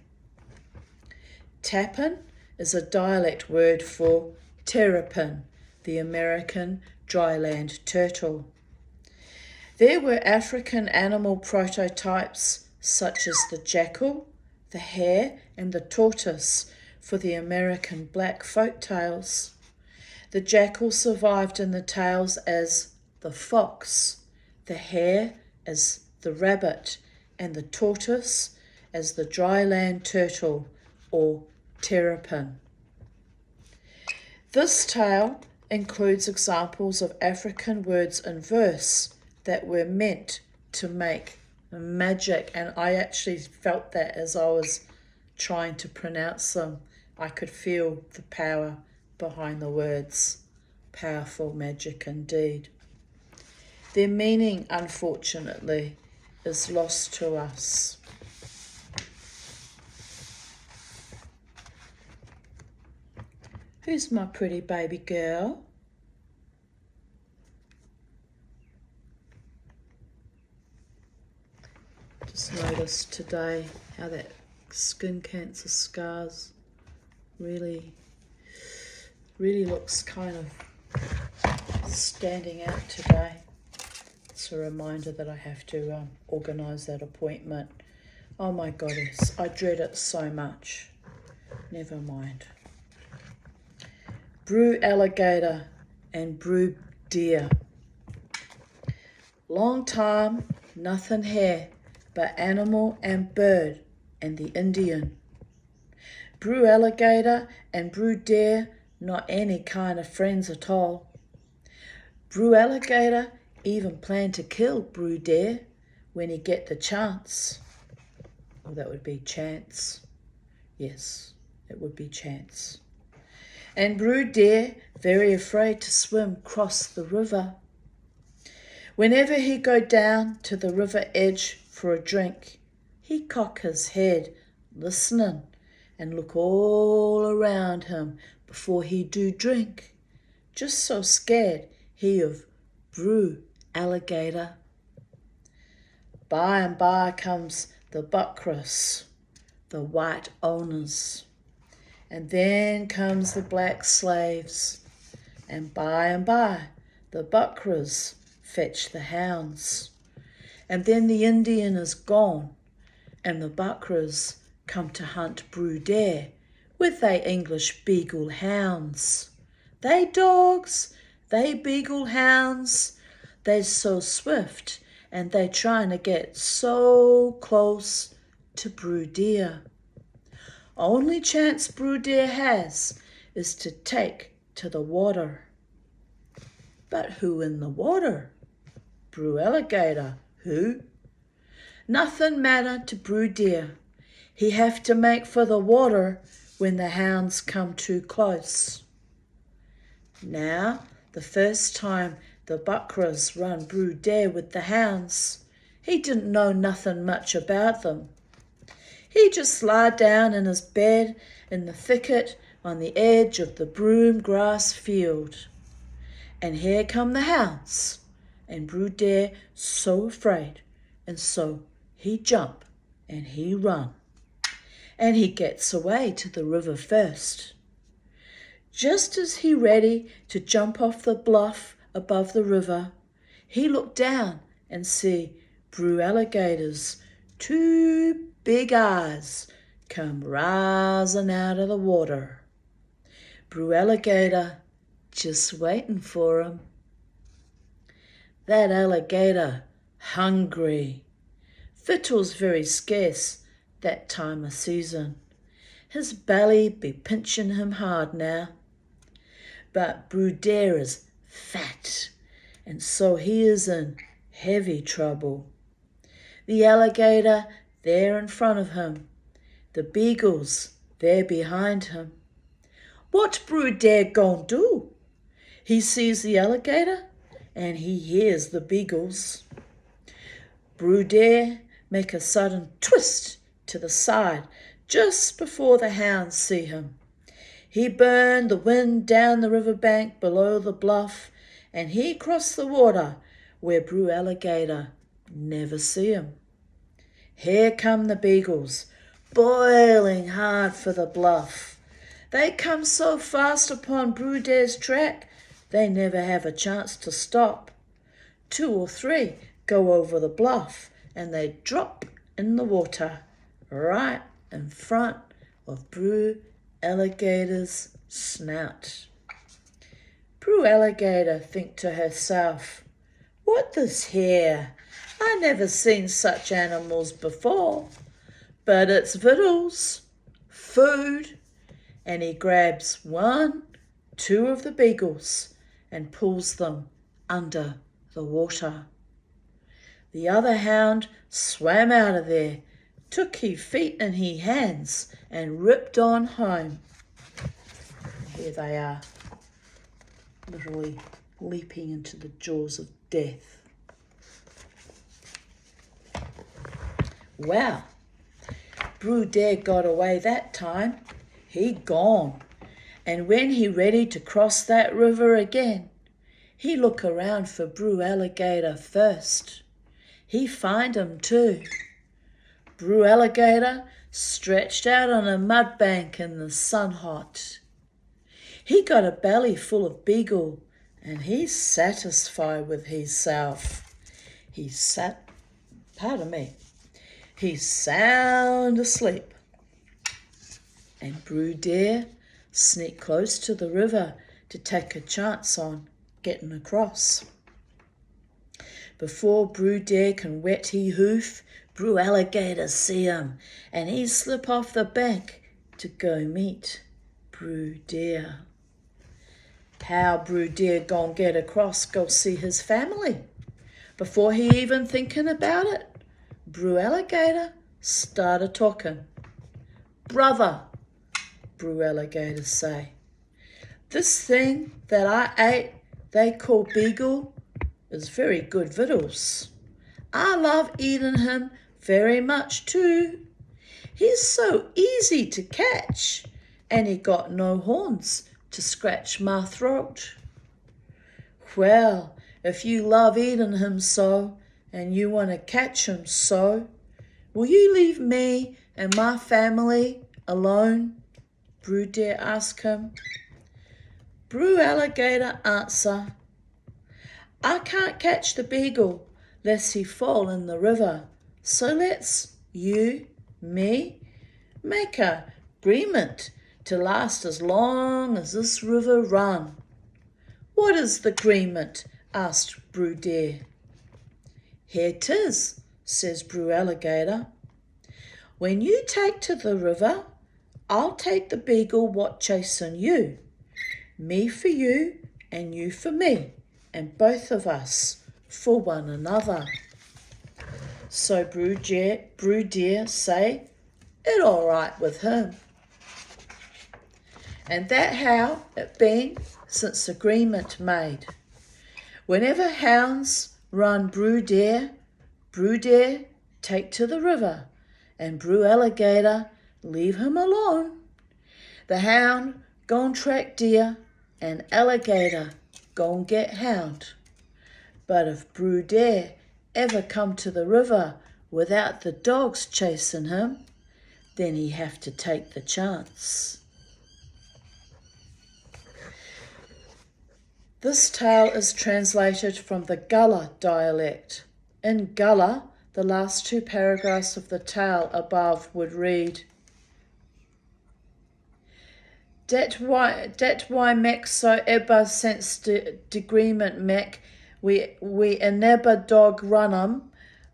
Tappin is a dialect word for terrapin, the American dryland turtle. There were African animal prototypes such as the jackal, the hare, and the tortoise for the American black folk tales. The jackal survived in the tales as the fox, the hare as the rabbit, and the tortoise as the dryland turtle or terrapin. This tale includes examples of African words in verse that were meant to make magic, and I actually felt that as I was trying to pronounce them. I could feel the power behind the words. Powerful magic indeed. Their meaning, unfortunately, is lost to us. Who's my pretty baby girl? Just noticed today how that skin cancer scars really looks kind of standing out today. It's a reminder that I have to organise that appointment. Oh my goddess, I dread it so much. Never mind. Brew alligator and brew deer. Long time, nothing here but animal and bird and the Indian. Brew alligator and brew deer, not any kind of friends at all. Brew alligator even plan to kill brew deer when he get the chance. Well, that would be chance. Yes, it would be chance. And brew deer very afraid to swim cross the river. Whenever he go down to the river edge for a drink, he cock his head, listening, and look all around him before he do drink. Just so scared he of brew alligator. By and by comes the buckras, the white owners. And then comes the black slaves. And by the buckras fetch the hounds. And then the Indian is gone, and the buckras come to hunt brew deer with they English beagle hounds. They dogs, they beagle hounds, they so swift, and they trying to get so close to brew deer. Only chance brew deer has is to take to the water. But who in the water? Brew alligator. Who? Nothing matter to brew deer. He have to make for the water when the hounds come too close. Now, the first time the buckras run brew deer with the hounds, he didn't know nothing much about them. He just lie down in his bed in the thicket on the edge of the broom grass field. And here come the hounds, and brew deer so afraid, and so he jump and he run. And he gets away to the river first. Just as he ready to jump off the bluff above the river, he looked down and see brew alligators, two big eyes come rising out of the water. Brew alligator just waiting for him. That alligator hungry. Victuals very scarce that time of season. His belly be pinching him hard now. But brew deer is fat, and so he is in heavy trouble. The alligator there in front of him, the beagles there behind him. What brew deer gon' do? He sees the alligator and he hears the beagles. Brew deer make a sudden twist to the side just before the hounds see him. He burned the wind down the riverbank below the bluff, and he crossed the water where brew alligator never see him. Here come the beagles, boiling hard for the bluff. They come so fast upon brew deer's track, they never have a chance to stop. 2 or 3 go over the bluff, and they drop in the water right in front of brew alligator's snout. Brew alligator think to herself, what this here? I never seen such animals before, but it's victuals, food, and he grabs 1, 2 of the beagles and pulls them under the water. The other hound swam out of there, took his feet in his hands and ripped on home. Here they are, literally leaping into the jaws of death. Well, Brew Dare got away that time. He gone. And when he ready to cross that river again, he look around for Brew Alligator first. He find him too. Brew Alligator stretched out on a mud bank in the sun hot. He got a belly full of beagle, and he's satisfied with himself. He's sound asleep. And Brew Dare sneaked close to the river to take a chance on getting across. Before Brew Dare can wet his hoof, Brew Alligator see him, and he slip off the bank to go meet Brew Dare. How Brew Dare gon' get across, go see his family? Before he even thinking about it, Brew Alligator started talking. Brother, Brew Alligator say, this thing that I ate they call beagle is very good victuals. I love eating him very much too. He's so easy to catch, and he got no horns to scratch my throat. Well, if you love eating him so, and you want to catch him so, will you leave me and my family alone? Brew Dare asked him. Brew Alligator answer, I can't catch the beagle lest he fall in the river, so let's me, make a agreement to last as long as this river run. What is the agreement? Asked Brew Dare. Here 'tis, says Brew Alligator. When you take to the river, I'll take the beagle what chasing you. Me for you and you for me, and both of us for one another. So Brew Dare say it all right with him. And that how it been since agreement made. Whenever hounds run Brew Dare take to the river, and Brew Alligator leave him alone. The hound gon' track deer, and alligator gon' get hound. But if Brew Dare ever come to the river without the dogs chasing him, then he have to take the chance. This tale is translated from the Gullah dialect. In Gullah, the last two paragraphs of the tale above would read, Dat why mek so ever since degreement mek, we never dog run 'em,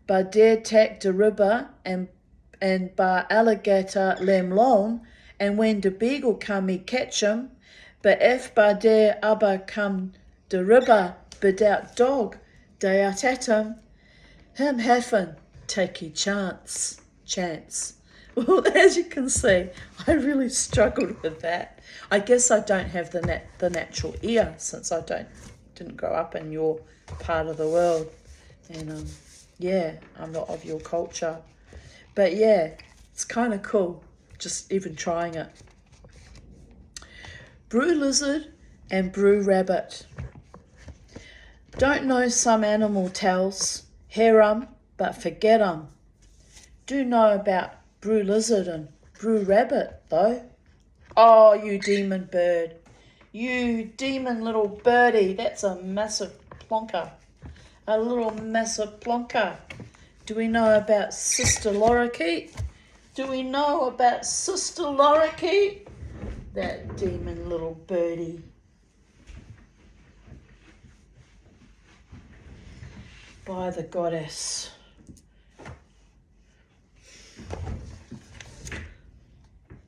but dare take de river and bar alligator lem long, and when de beagle come he catch 'em, but if bar dare aber come de river without dog, dey at him heffen take he chance. Well, as you can see, I really struggled with that. I guess I don't have the natural ear since I didn't grow up in your part of the world, and I'm not of your culture. But yeah, it's kind of cool, just even trying it. Brew Lizard and Brew Rabbit. Don't know some animal tales, hear 'em, but forget 'em. Do know about Brew Lizard and Brew Rabbit, though. Oh, you demon bird. You demon little birdie. That's a massive plonker. A little massive plonker. Do we know about Sister Lorikeet? That demon little birdie. By the goddess.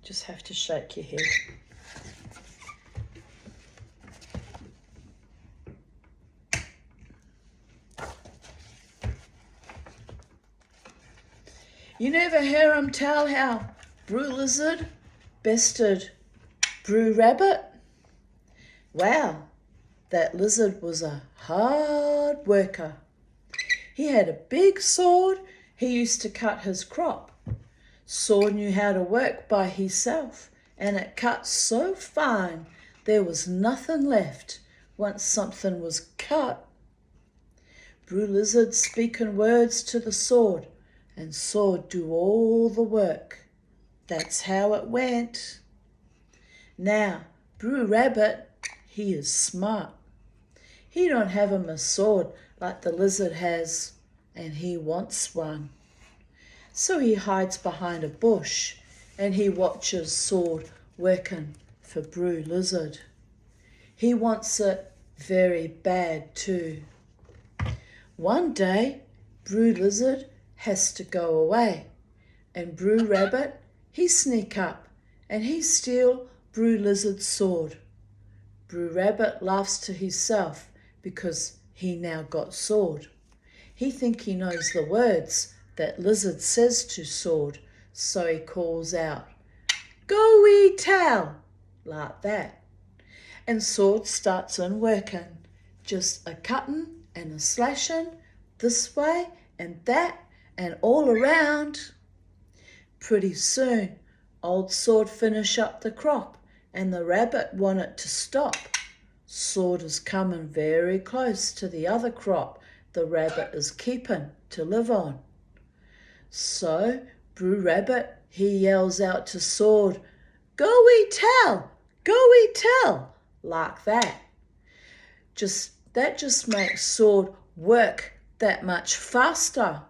Just have to shake your head. You never hear 'em tell how Brew Lizard bested Brew Rabbit? Wow, that lizard was a hard worker. He had a big sword, he used to cut his crop. Sword knew how to work by himself, and it cut so fine there was nothing left once something was cut. Brew Lizard speaking words to the sword, and sword do all the work. That's how it went. Now, Brew Rabbit, he is smart. He don't have him a sword like the lizard has, and he wants one. So he hides behind a bush, and he watches sword working for Brew Lizard. He wants it very bad too. One day, Brew Lizard has to go away, and Brew Rabbit, he sneak up, and he steal Brew Lizard's sword. Brew Rabbit laughs to himself because he now got sword. He think he knows the words that Lizard says to sword, so he calls out, "Go wee tell," like that. And sword starts in working, just a cutting and a slashing, this way and that and all around. Pretty soon, old sword finish up the crop, and the rabbit want it to stop. Sword is coming very close to the other crop the rabbit is keeping to live on. So Brew Rabbit, he yells out to sword, "Go wee tell, go wee tell," like that. That just makes sword work that much faster.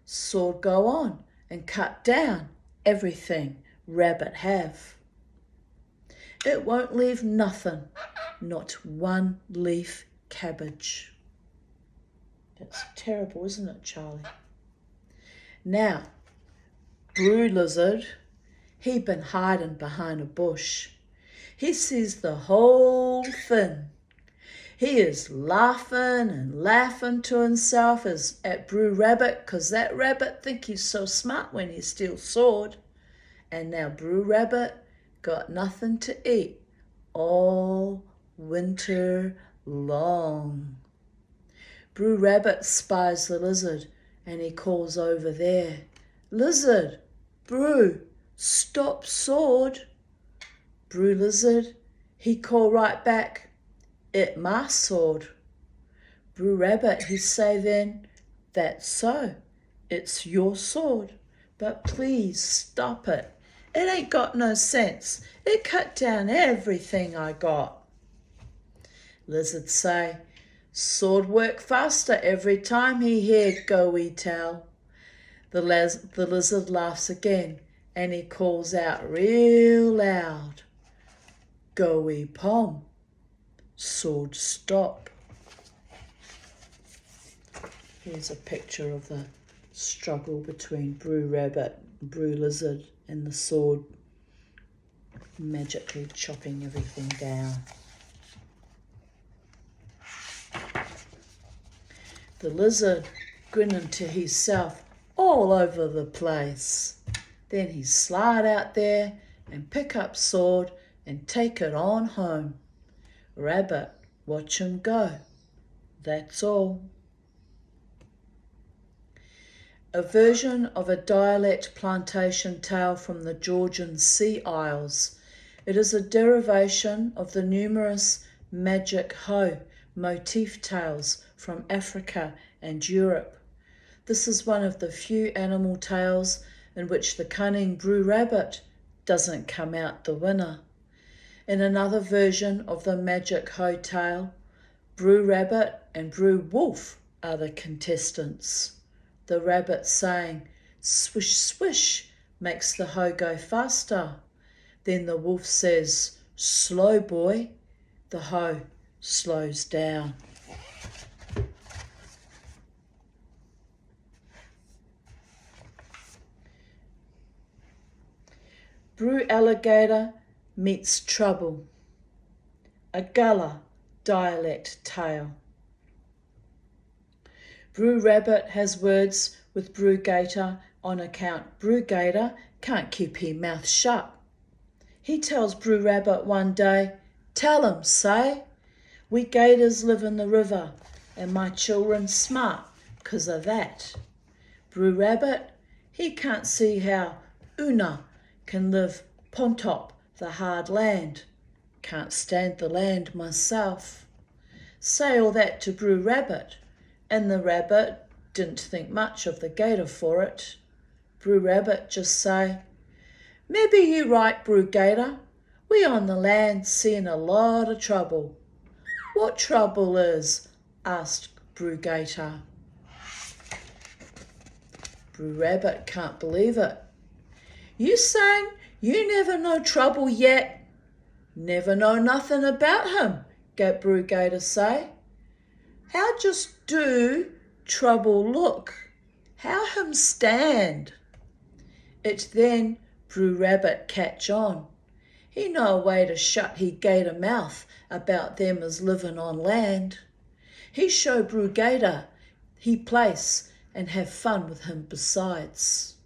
Sword go on and cut down everything rabbit have. It won't leave nothing, not one leaf cabbage. That's terrible, isn't it, Charlie? Now, Brew Lizard, he been hiding behind a bush. He sees the whole thing. He is laughing and laughing to himself at Brew Rabbit, 'cause that rabbit think he's so smart when he steals sword. And now Brew Rabbit got nothing to eat all winter long. Brew Rabbit spies the lizard, and he calls over there, "Lizard, Brew, stop sword." Brew Lizard, he call right back, "It my sword." Brew Rabbit, he say then, "That's so, it's your sword, but please stop it. It ain't got no sense. It cut down everything I got." Lizard say, "Sword work faster every time he hear go wee tell." The lizard laughs again, and he calls out real loud, "Go wee pom, sword stop." Here's a picture of the struggle between Brew Rabbit and Brew Lizard, and the sword magically chopping everything down. The lizard grinning to himself all over the place. Then he slide out there and pick up sword and take it on home. Rabbit watch him go. That's all. A version of a dialect plantation tale from the Georgian Sea Isles. It is a derivation of the numerous magic hoe motif tales from Africa and Europe. This is one of the few animal tales in which the cunning Brew Rabbit doesn't come out the winner. In another version of the magic hoe tale, Brew Rabbit and Brew Wolf are the contestants. The rabbit saying, "Swish, swish," makes the hoe go faster. Then the wolf says, "Slow, boy." The hoe slows down. Brew Alligator meets trouble. A Gullah dialect tale. Brew Rabbit has words with Brew Gator on account Brew Gator can't keep his mouth shut. He tells Brew Rabbit one day, "Tell him, say, we gators live in the river, and my children smart 'cause of that." Brew Rabbit, he can't see how Una can live pon top the hard land. Can't stand the land myself. Say all that to Brew Rabbit, and the rabbit didn't think much of the gator for it. Brew Rabbit just say, "Maybe you right, Brew Gator. We on the land seeing a lot of trouble." "What trouble is?" asked Brew Gator. Brew Rabbit can't believe it. "You saying you never know trouble yet?" "Never know nothing about him," Brew Gator say. "How just do trouble look? How him stand?" It then Brew Rabbit catch on. He know a way to shut he gator mouth about them as living on land. He show Brew Gator he place and have fun with him besides.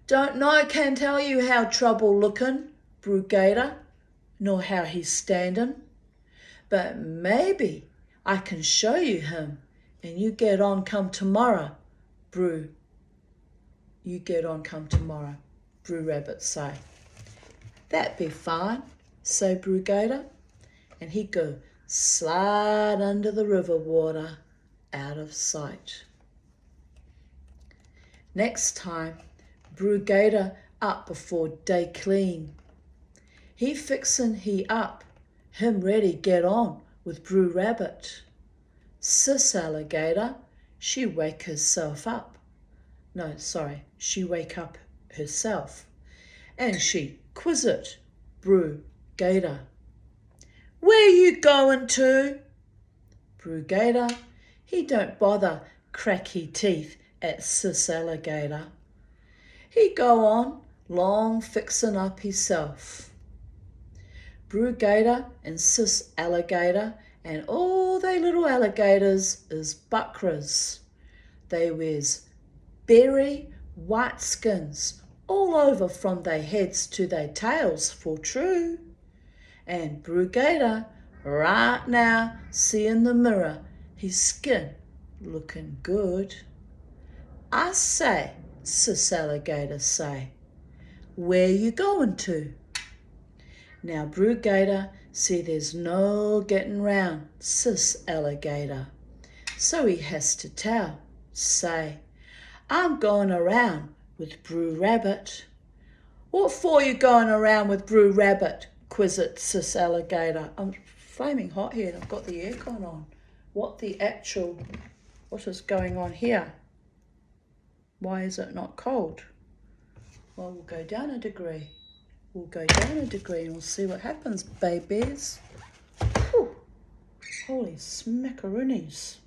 "Don't know can tell you how trouble lookin', Brew Gator, nor how he's standin', but maybe I can show you him, and you get on come tomorrow, Brew. You get on come tomorrow," Brew Rabbit say. "That be fine," say Brew Gator, and he go slide under the river water out of sight. Next time, Brew Gator up before day clean. He fixin' he up, him ready get on with Brew Rabbit. Sis Alligator, she wake herself up. She wake up herself, and she quiz it Brew Gator. "Where you goin' to?" Brew Gator, he don't bother crack he teeth at Sis Alligator. He go on long fixin' up hisself. Brew Gator and Sis Alligator and all they little alligators is buckras. They wears berry white skins all over from their heads to their tails for true. And Brew Gator right now see in the mirror his skin looking good. "I say," Sis Alligator say, "where you goin' to?" Now Brew Gator see there's no getting round Sis Alligator, so he has to tell, say, "I'm going around with Brew Rabbit." "What for you going around with Brew Rabbit?" quizzed Sis Alligator. "I'm flaming hot here and I've got the aircon on. What is going on here? Why is it not cold?" "Well, we'll go down a degree. We'll go down a degree and we'll see what happens, babies." Whew. Holy smackaroonies.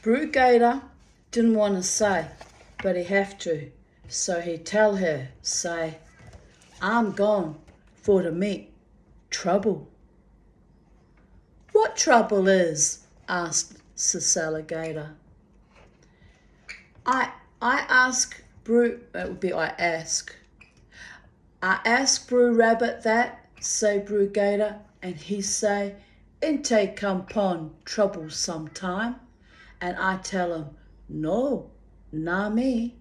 Brew Gator didn't want to say, but he have to. So he tell her, say, "I'm gone for to meet trouble." "What trouble is?" asked Sis Alligator. I ask Brew, it would be I ask Brew Rabbit that, say Brew Gator, and he say, "Inte come pon trouble sometime." And I tell him, "No, nah me."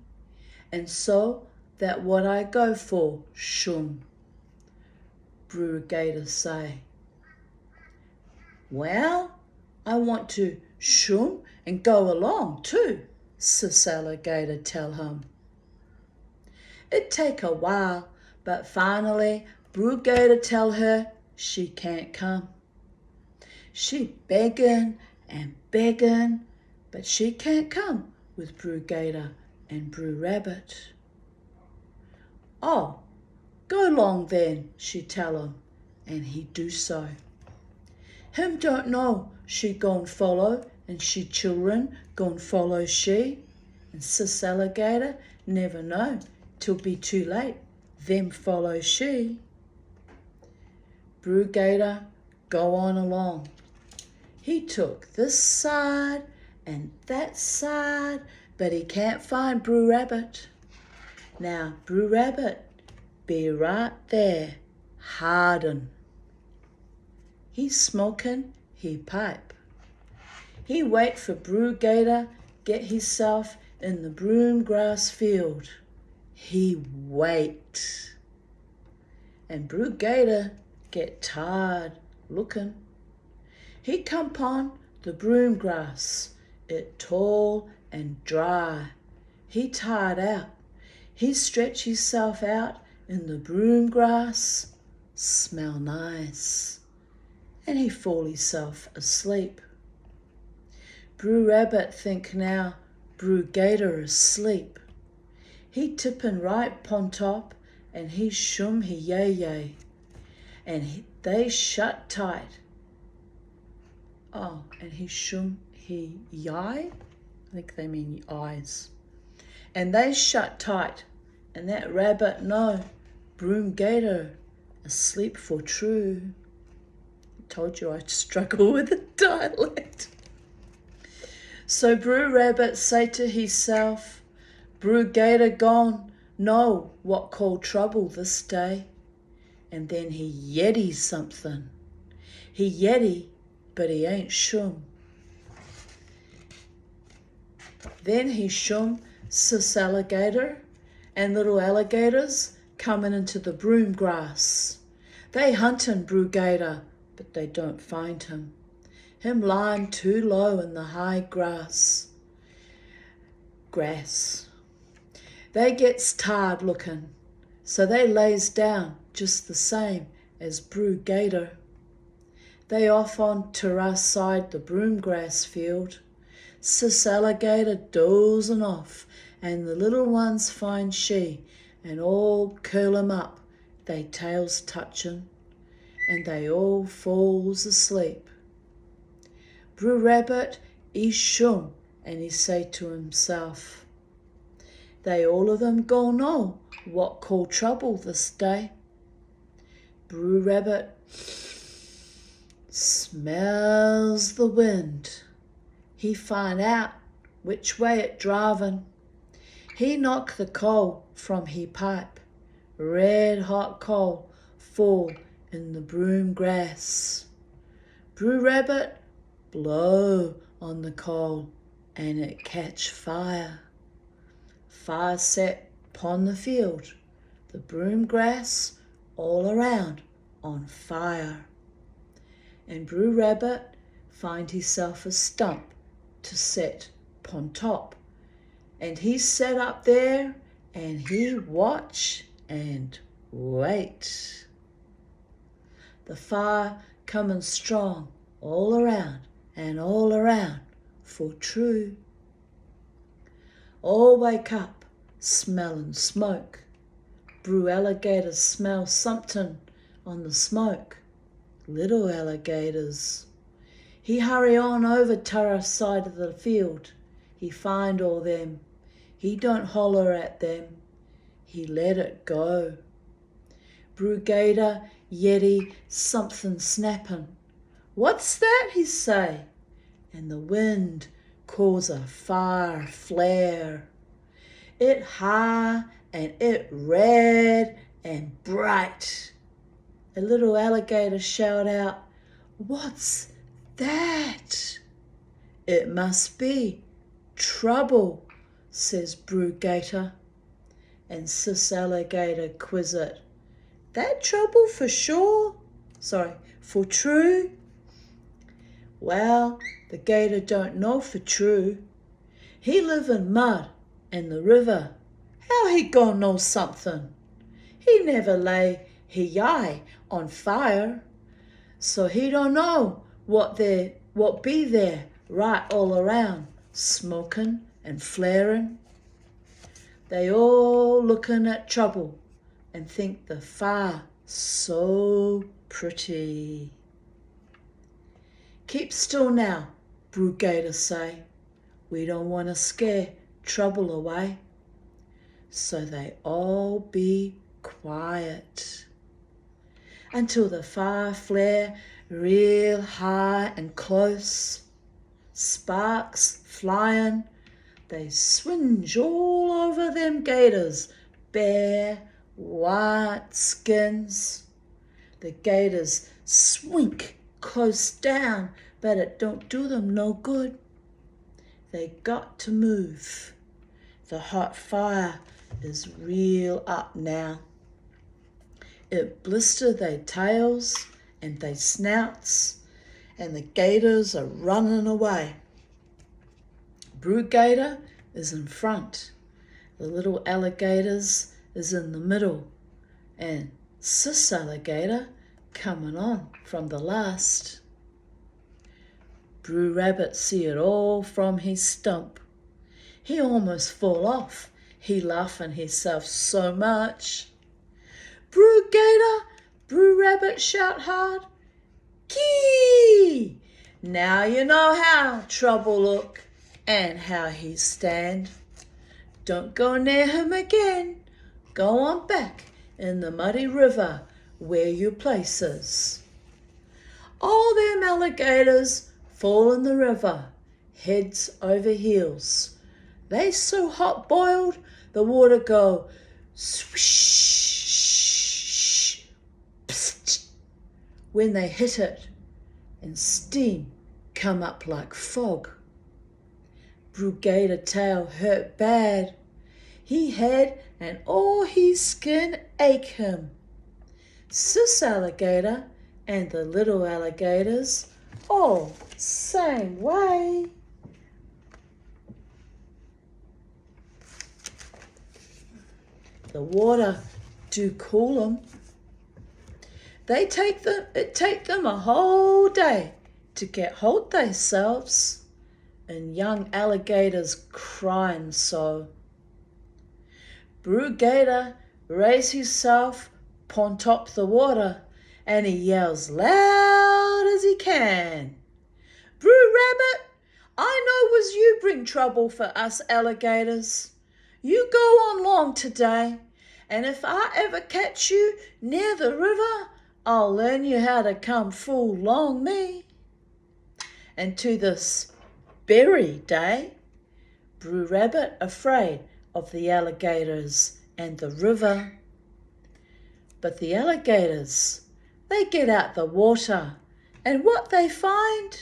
And so that what I go for, shum. Brew Gator say, "Well, I want to shum and go along too," Sis Alligator tell him. It take a while, but finally Brew Gator tell her she can't come. She beggin' and beggin', but she can't come with Brew Gator and Brew Rabbit. "Oh, go long then," she tell him, and he do so. Him don't know she gon' follow, and she children gon' follow she, and Sis Alligator never know till be too late, them follow she. Brew Gator go on along. He took this side and that side, but he can't find Brew Rabbit. Now Brew Rabbit be right there harden. He smokin' he pipe. He wait for Brew Gator get himself in the broom grass field. He wait. And Brew Gator get tired lookin'. He come pon the broom grass, it tall and dry. He tired out. He stretch himself out in the broom grass, smell nice. And he fall himself asleep. Brew Rabbit think now Brew Gator asleep. He tippin' right pon top, and he shum he yay. And they shut tight. Oh, and he shum he yai? I think they mean eyes. And they shut tight, and that rabbit know Broom Gator asleep for true. I told you I'd struggle with the dialect. So Brew Rabbit say to himself, Brew Gator gone, know what called trouble this day. And then he yeti something. He yeti, but he ain't shum. Then he shum sis alligator and little alligators coming into the broom grass. They huntin' Brew Gator, but they don't find him. Him lying too low in the high grass. They gets tired looking, so they lays down just the same as Brew Gator. They off on terrace side the broom grass field. Sis alligator dozing off, and the little ones find she, and all curl 'em up, they tails touchin', and they all falls asleep. Brew Rabbit, he shum, and he say to himself, they all of them gon' know what called trouble this day. Brew Rabbit smells the wind. He find out which way it drivin'. He knock the coal from he pipe. Red hot coal fall in the broom grass. Brew Rabbit blow on the coal, and it catch fire. Fire set pon the field, the broom grass all around on fire. And Brew Rabbit find himself a stump to set pon top, and he set up there, and he watch and wait. The fire comin' strong all around and all around for true. All wake up smellin' smoke. Brew alligators smell somethin' on the smoke. Little alligators. He hurry on over terrace side of the field. He find all them. He don't holler at them. He let it go. Brew Gator, yeti, something snappin'. What's that? He say. And the wind cause a fire flare. It high and it red and bright. A little alligator shout out, what's that? It must be trouble, says Brew Gator. And sis alligator quiz it. That trouble for sure? For true? Well, the gator don't know for true. He live in mud and the river. How he gon' know something? He never lay he eye on fire, so he don't know what be there right all around, smokin' and flarin'. They all lookin' at trouble and think the fire so pretty. Keep still now, Brew Gator say. We don't want to scare trouble away. So they all be quiet until the fire flare real high and close. Sparks flyin', they swinge all over them gators' bare white skins. The gators swink close down, but it don't do them no good. They got to move. The hot fire is real up now. It blister their tails and their snouts, and the gators are running away. Broo Gator is in front. The little alligators is in the middle, and Sis Alligator coming on from the last. Broo Rabbit see it all from his stump. He almost fall off. He laughing himself so much. Broo Gator, Broo Rabbit shout hard. Kee! Now you know how trouble look and how he stand. Don't go near him again. Go on back in the muddy river where your place is. All them alligators fall in the river, heads over heels. They so hot boiled, the water go swish, psst, when they hit it, and steam come up like fog. Broo Gator tail hurt bad. He had and all his skin ache him. Sis Alligator and the little alligators all same way. The water do cool 'em. It take them a whole day to get hold theyselves, and young alligators crying so. Broo Gator raise himself pon top the water, and he yells loud as he can. Broo Rabbit, I know was you bring trouble for us alligators. You go on long today, and if I ever catch you near the river, I'll learn you how to come full long me. And to this berry day, Broo Rabbit afraid of the alligators and the river. But the alligators, they get out the water, and what they find?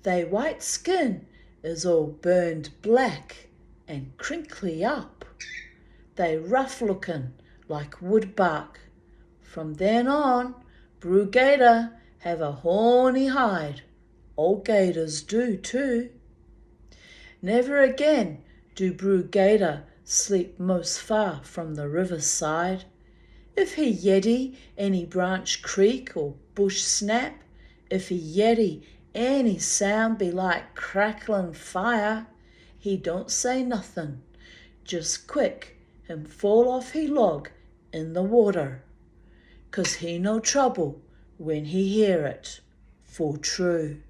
They white skin is all burned black and crinkly up. They rough looking like wood bark. From then on, Broo Gator have a horny hide. All gators do too. Never again do Broo Gator sleep most far from the riverside. If he yeddy any branch creak or bush snap, if he yeddy any sound be like crackling fire, he don't say nothing. Just quick him fall off he log in the water, 'cause he no trouble when he hear it, for true.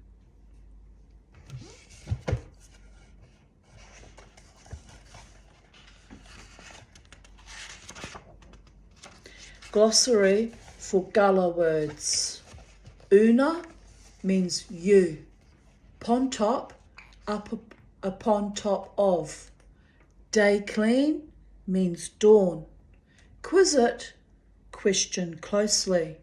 Glossary for Gullah words. Una means you. Pon top, up upon top of. Day clean means dawn. Quizzit, question closely.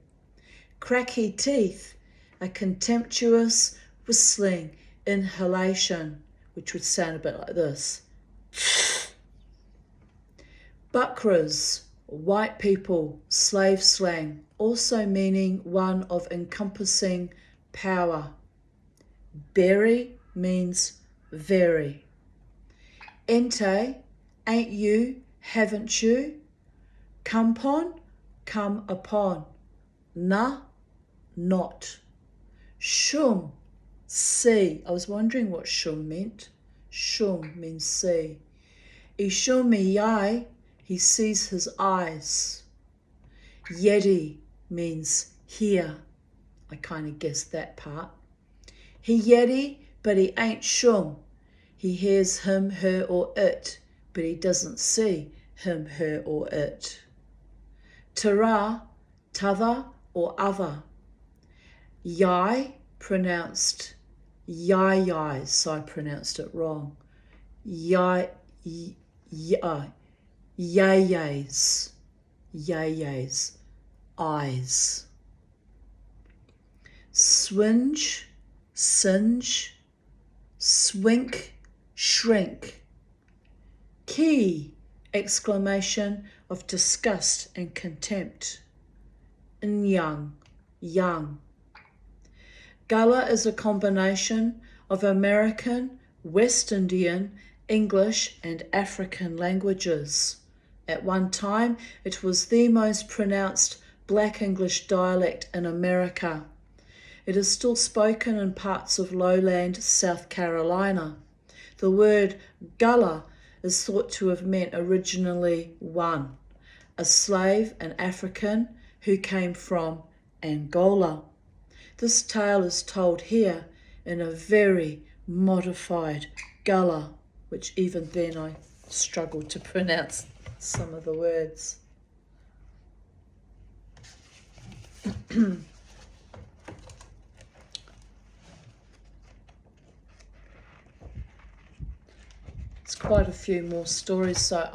Cracky teeth, a contemptuous whistling inhalation, which would sound a bit like this. Buckras, white people, slave slang, also meaning one of encompassing power. Berry means very. Ente, ain't you, haven't you? Compon, come upon. Na, not. Shum, see. I was wondering what shum meant. Shum means see. Ishumi yai, he sees his eyes. Yeti means hear. I kind of guessed that part. He yeti, but he ain't shum. He hears him, her, or it, but he doesn't see him, her, or it. Tara, t'other, or other. Yai, pronounced yai, so I pronounced it wrong. Yai, yayas, eyes. swinge, singe, swink, shrink. Key, exclamation of disgust and contempt. Young, young. Gullah is a combination of American, West Indian, English and African languages. At one time, it was the most pronounced Black English dialect in America. It is still spoken in parts of lowland South Carolina. The word Gullah is thought to have meant originally one, a slave, an African, who came from Angola. This tale is told here in a very modified Gullah, which even then I struggled to pronounce some of the words. It's quite a few more stories, so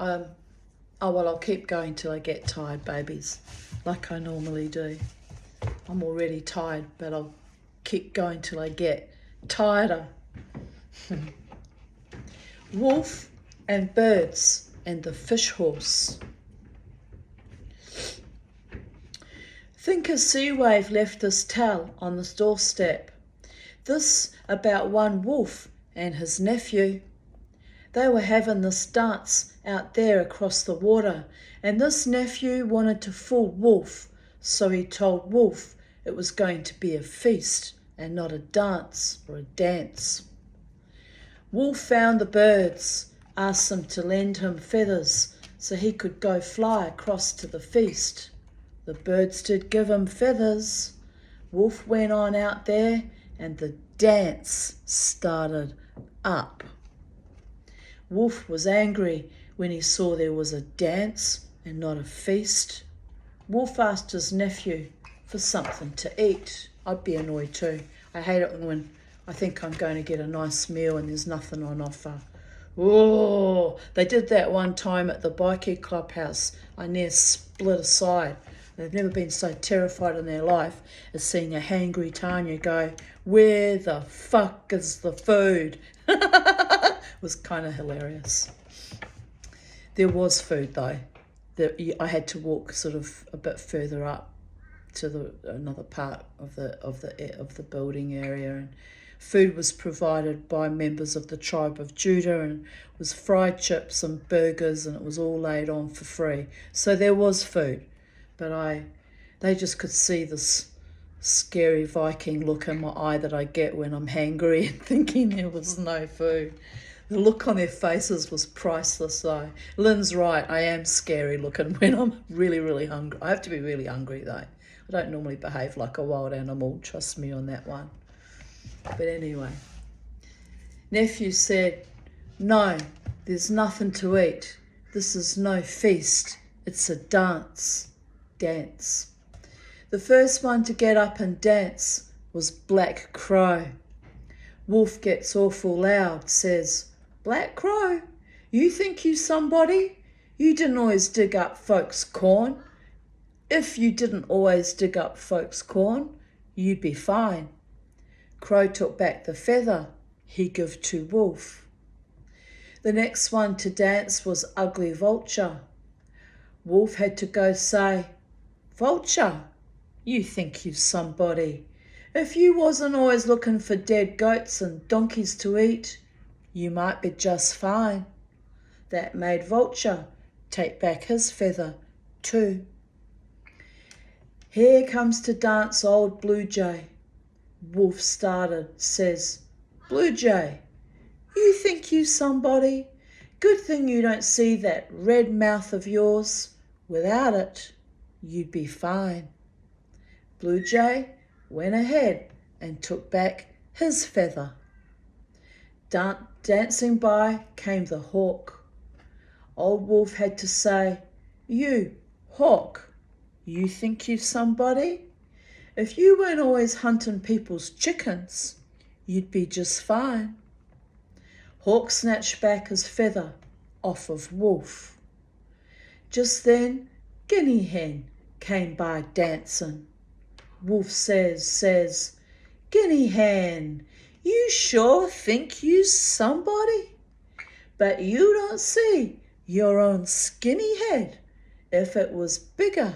I'll keep going till I get tired, babies, like I normally do. I'm already tired, but I'll keep going till I get tireder. Wolf and birds and the fish horse. Think a sea wave left this tale on the doorstep. This about one wolf and his nephew. They were having this dance out there across the water, and this nephew wanted to fool Wolf, so he told Wolf it was going to be a feast and not a dance or a dance. Wolf found the birds, asked them to lend him feathers so he could go fly across to the feast. The birds did give him feathers. Wolf went on out there and the dance started up. Wolf was angry when he saw there was a dance and not a feast. Wolf asked his nephew for something to eat. I'd be annoyed too. I hate it when I think I'm going to get a nice meal and there's nothing on offer. Oh, they did that one time at the bikie clubhouse. I near split aside. They've never been so terrified in their life as seeing a hangry Tanya go, "Where the fuck is the food?" It was kind of hilarious. There was food though. I had to walk sort of a bit further up to another part of the building area, and food was provided by members of the tribe of Judah, and it was fried chips and burgers, and it was all laid on for free. So there was food, but they just could see this scary Viking look in my eye that I get when I'm hangry and thinking there was no food. The look on their faces was priceless though. Lynn's right, I am scary looking when I'm really, really hungry. I have to be really hungry though. I don't normally behave like a wild animal, trust me on that one. But anyway, nephew said, "No, there's nothing to eat. This is no feast, it's a dance." Dance. The first one to get up and dance was Black Crow. Wolf gets awful loud, says, "Black Crow, you think you somebody? You didn't always dig up folks' corn. If you didn't always dig up folks' corn, you'd be fine." Crow took back the feather he gave to Wolf. The next one to dance was Ugly Vulture. Wolf had to go say, "Vulture, you think you somebody. If you wasn't always looking for dead goats and donkeys to eat, you might be just fine." That made Vulture take back his feather too. Here comes to dance old Blue Jay. Wolf started, says, "Blue Jay, you think you somebody? Good thing you don't see that red mouth of yours. Without it, you'd be fine." Blue Jay went ahead and took back his feather. Dancing by came the hawk. Old Wolf had to say, "You, hawk, you think you somebody? If you weren't always hunting people's chickens, you'd be just fine." Hawk snatched back his feather off of Wolf. Just then, Guinea Hen came by dancing. Wolf says, Guinea hen, you sure think you's somebody? But you don't see your own skinny head. If it was bigger,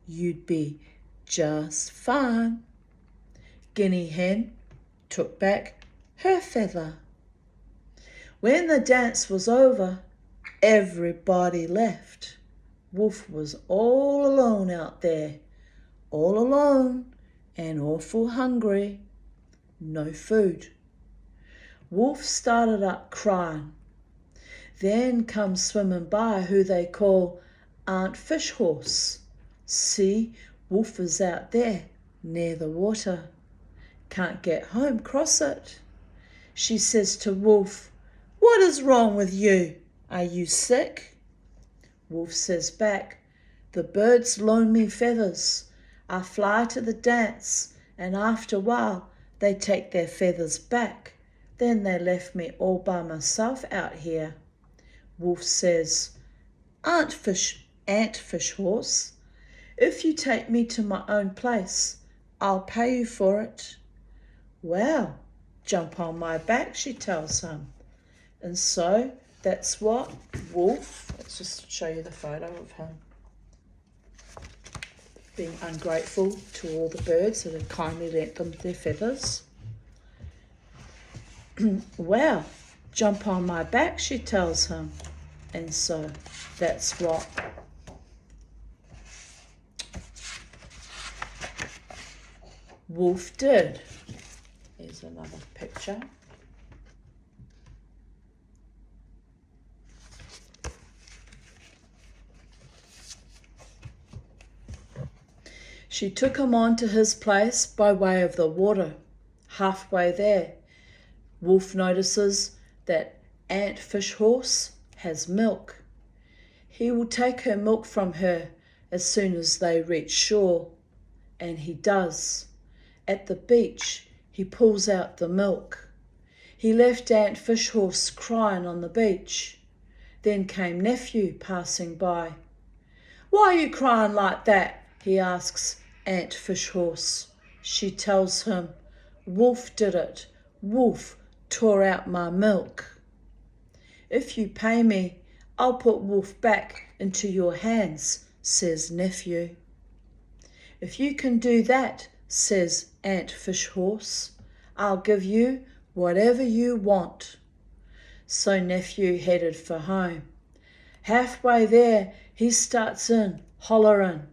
you'd be just fine. Guinea hen took back her feather. When the dance was over, everybody left. Wolf was all alone out there, all alone and awful hungry. No food. Wolf started up crying. Then comes swimming by who they call Aunt Fish Horse. See, Wolf is out there near the water. Can't get home, cross it. She says to Wolf, "What is wrong with you? Are you sick?" Wolf says back, "The birds loan me feathers. I fly to the dance, and after a while they take their feathers back. Then they left me all by myself out here." Wolf says, Aunt Fish Horse, if you take me to my own place, I'll pay you for it." "Well, jump on my back," she tells him. And so that's what Wolf, let's just show you the photo of him being ungrateful to all the birds that had kindly lent them their feathers. "Well, jump on my back," she tells him. And so that's what Wolf did. Here's another picture. She took him on to his place by way of the water. Halfway there, Wolf notices that Aunt Fish Horse has milk. He will take her milk from her as soon as they reach shore. And he does. At the beach, he pulls out the milk. He left Aunt Fish Horse crying on the beach. Then came Nephew passing by. "Why are you crying like that?" he asks Aunt Fish Horse. She tells him, "Wolf did it. Wolf tore out my milk." "If you pay me, I'll put Wolf back into your hands," says Nephew. "If you can do that," says Aunt Fish Horse, "I'll give you whatever you want." So Nephew headed for home. Halfway there, he starts in, hollering,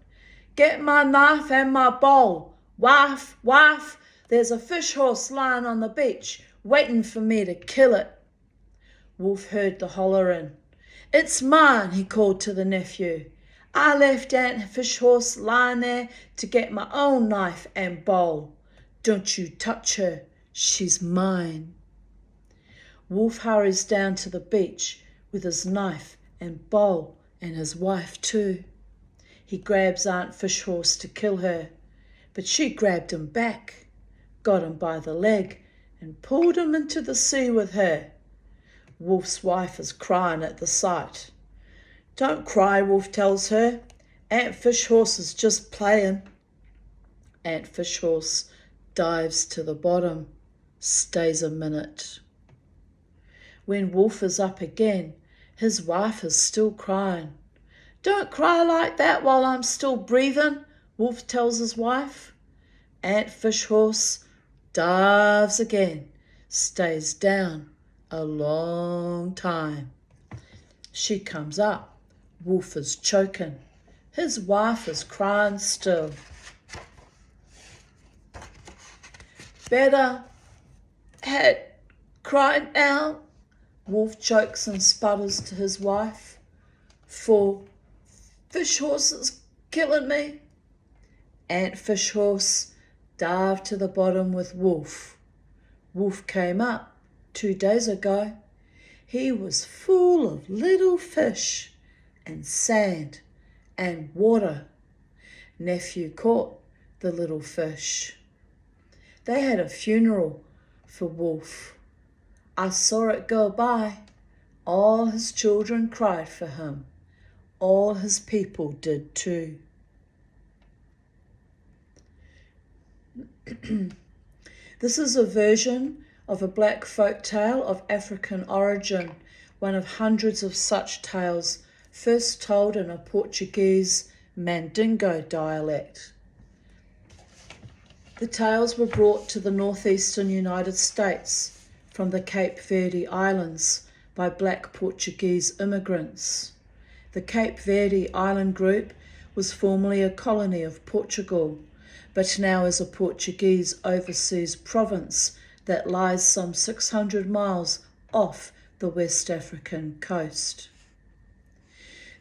"Get my knife and my bowl. Wife, wife, there's a fish horse lying on the beach, waiting for me to kill it." Wolf heard the hollering. "It's mine," he called to the nephew. "I left Aunt Fish Horse lying there to get my own knife and bowl. Don't you touch her, she's mine." Wolf hurries down to the beach with his knife and bowl and his wife too. He grabs Aunt Fish Horse to kill her, but she grabbed him back, got him by the leg and pulled him into the sea with her. Wolf's wife is crying at the sight. "Don't cry," Wolf tells her. "Aunt Fish Horse is just playing." Aunt Fish Horse dives to the bottom, stays a minute. When Wolf is up again, his wife is still crying. "Don't cry like that while I'm still breathing," Wolf tells his wife. Aunt Fish Horse dives again, stays down a long time. She comes up. Wolf is choking. His wife is crying still. "Better had cried now," Wolf chokes and sputters to his wife, "for Fish Horse is killing me." Aunt Fish Horse dived to the bottom with Wolf. Wolf came up 2 days ago. He was full of little fish and sand and water. Nephew caught the little fish. They had a funeral for Wolf. I saw it go by. All his children cried for him. All his people did too. This is a version of a black folk tale of African origin, one of hundreds of such tales first told in a Portuguese Mandingo dialect. The tales were brought to the northeastern United States from the Cape Verde Islands by black Portuguese immigrants. The Cape Verde Island group was formerly a colony of Portugal, but now is a Portuguese overseas province that lies some 600 miles off the West African coast.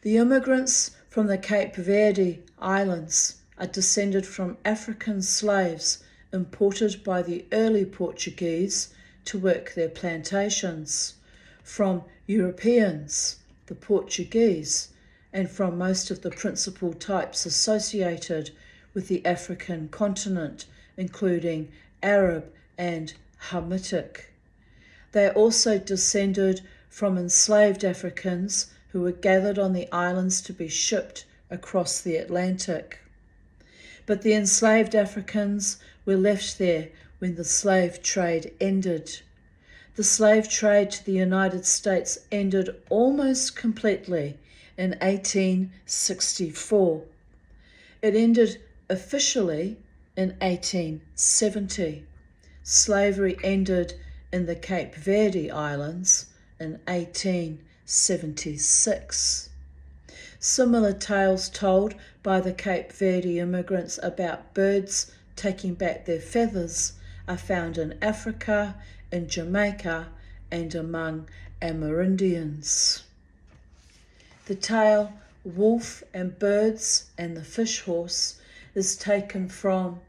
The immigrants from the Cape Verde Islands are descended from African slaves imported by the early Portuguese to work their plantations, from Europeans, the Portuguese, and from most of the principal types associated with the African continent, including Arab and Hamitic. They are also descended from enslaved Africans who were gathered on the islands to be shipped across the Atlantic. But the enslaved Africans were left there when the slave trade ended. The slave trade to the United States ended almost completely in 1864. It ended officially in 1870. Slavery ended in the Cape Verde Islands in 1876. Similar tales told by the Cape Verde immigrants about birds taking back their feathers are found in Africa, in Jamaica, and among Amerindians. The tale Wolf and Birds and the Fish Horse is taken from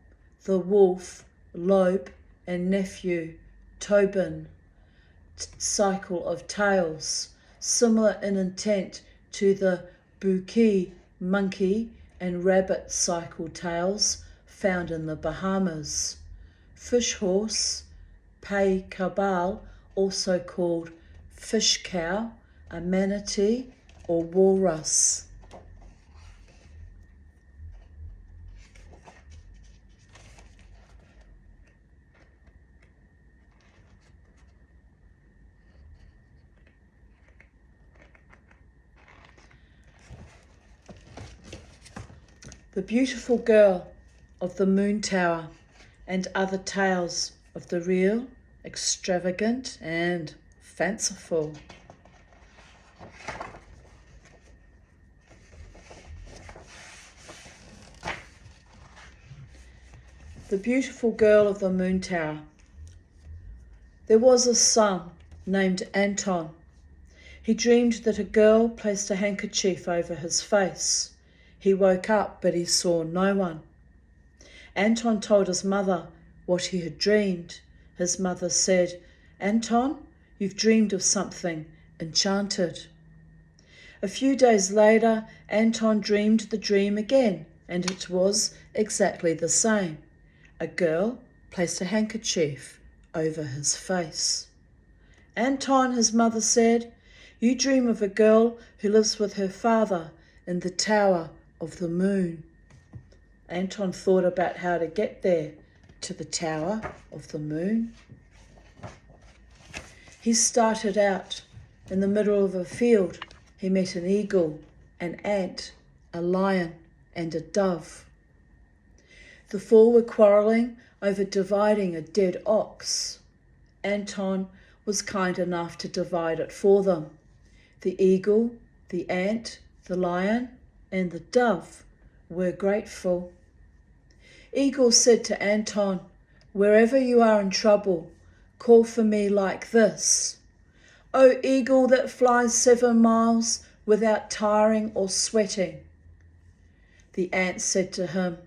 The Wolf, Loeb and Nephew, Tobin, Cycle of Tales, similar in intent to the Buki, Monkey and Rabbit cycle tales found in the Bahamas. Fish Horse, Pei Cabal, also called Fish Cow, a manatee or walrus. The Beautiful Girl of the Moon Tower and Other Tales of the Real, Extravagant and Fanciful. The Beautiful Girl of the Moon Tower. There was a son named Anton. He dreamed that a girl placed a handkerchief over his face. He woke up, but he saw no one. Anton told his mother what he had dreamed. His mother said, "Anton, you've dreamed of something enchanted." A few days later, Anton dreamed the dream again, and it was exactly the same. A girl placed a handkerchief over his face. "Anton," his mother said, "you dream of a girl who lives with her father in the Tower of the Moon." Anton thought about how to get there, to the Tower of the Moon. He started out. In the middle of a field, he met an eagle, an ant, a lion, and a dove. The four were quarrelling over dividing a dead ox. Anton was kind enough to divide it for them. The eagle, the ant, the lion, and the dove were grateful. Eagle said to Anton, "Wherever you are in trouble, call for me like this. O eagle that flies 7 miles without tiring or sweating." The ant said to him,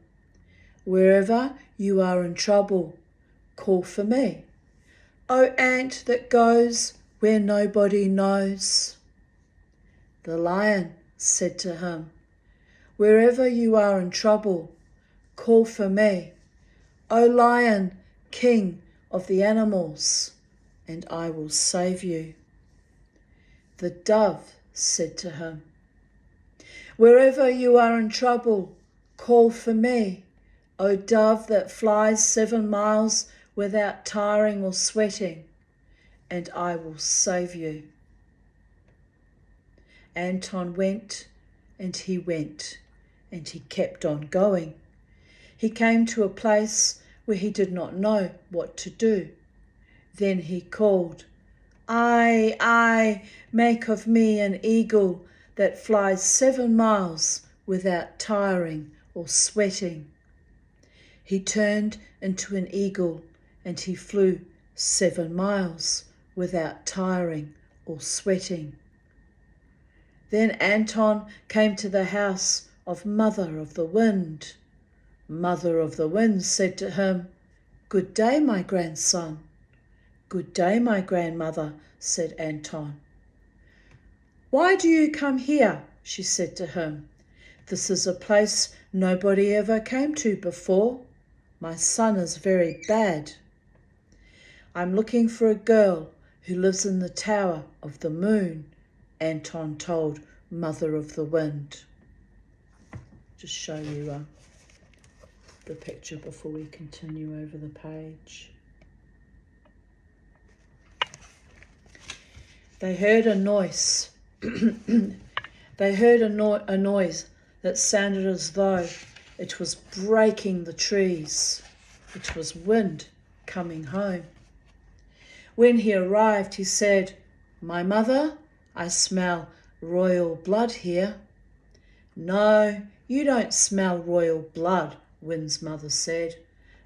"Wherever you are in trouble, call for me. O ant that goes where nobody knows." The lion said to him, "Wherever you are in trouble, call for me. O lion, king of the animals, and I will save you." The dove said to him, "Wherever you are in trouble, call for me. O dove that flies 7 miles without tiring or sweating, and I will save you." Anton went, and he went, and he kept on going. He came to a place where he did not know what to do. Then he called, I, make of me an eagle that flies 7 miles without tiring or sweating." He turned into an eagle, and he flew 7 miles without tiring or sweating. Then Anton came to the house of Mother of the Wind. Mother of the Wind said to him, "Good day, my grandson." "Good day, my grandmother," said Anton. "Why do you come here?" she said to him. "This is a place nobody ever came to before. My son is very bad." "I'm looking for a girl who lives in the Tower of the Moon," Anton told Mother of the Wind. Just show you the picture before we continue over the page. They heard a noise. They heard a noise that sounded as though it was breaking the trees. It was wind coming home. When he arrived, he said, "My mother, I smell royal blood here." "No, you don't smell royal blood," Wind's mother said.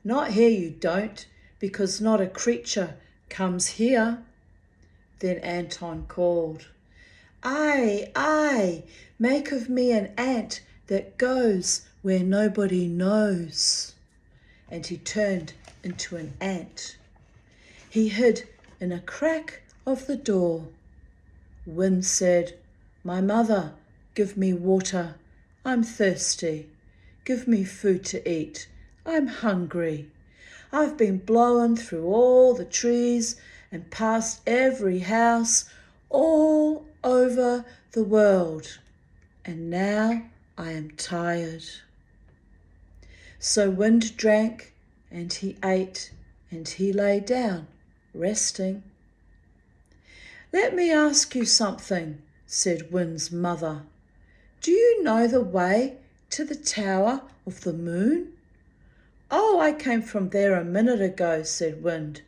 "Not here you don't, because not a creature comes here." Then Anton called, I, make of me an ant that goes where nobody knows." And he turned into an ant. He hid in a crack of the door. Wind said, "My mother, give me water. I'm thirsty. Give me food to eat. I'm hungry. I've been blowing through all the trees and past every house all over the world, and now I am tired." So Wind drank, and he ate, and he lay down, resting. "Let me ask you something," said Wind's mother. "Do you know the way to the Tower of the Moon?" "Oh, I came from there a minute ago," said Wind.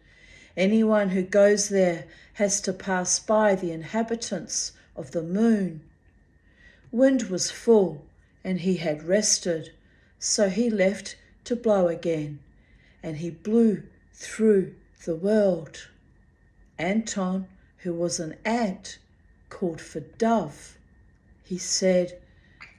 "Anyone who goes there has to pass by the inhabitants of the moon." Wind was full, and he had rested, so he left to blow again, and he blew through the world. Anton, who was an ant, called for Dove. He said,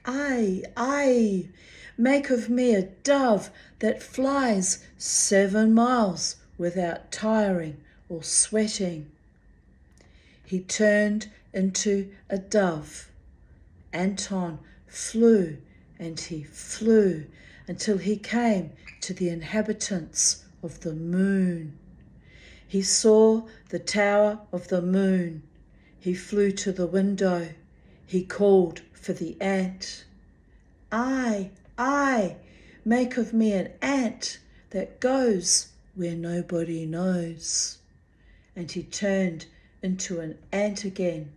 I, make of me a dove that flies 7 miles without tiring or sweating." He turned into a dove. Anton flew, and he flew until he came to the inhabitants of the moon. He saw the Tower of the Moon. He flew to the window. He called for the ant. I, make of me an ant that goes where nobody knows." And he turned into an ant again.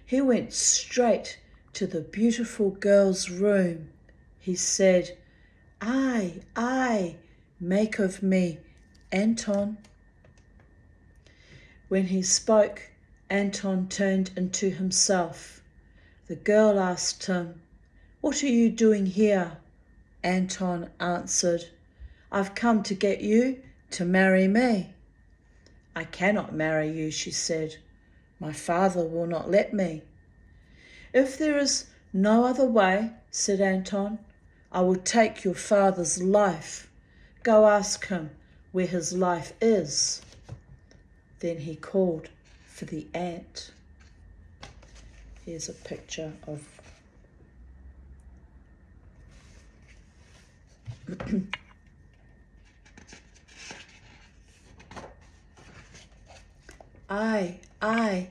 He went straight to the beautiful girl's room. He said, I, make of me Anton." When he spoke, Anton turned into himself. The girl asked him, "What are you doing here?" Anton answered, "I've come to get you to marry me." "I cannot marry you," she said. "My father will not let me." "If there is no other way," said Anton, "I will take your father's life. Go ask him where his life is." Then he called for the ant. Here's a picture of I,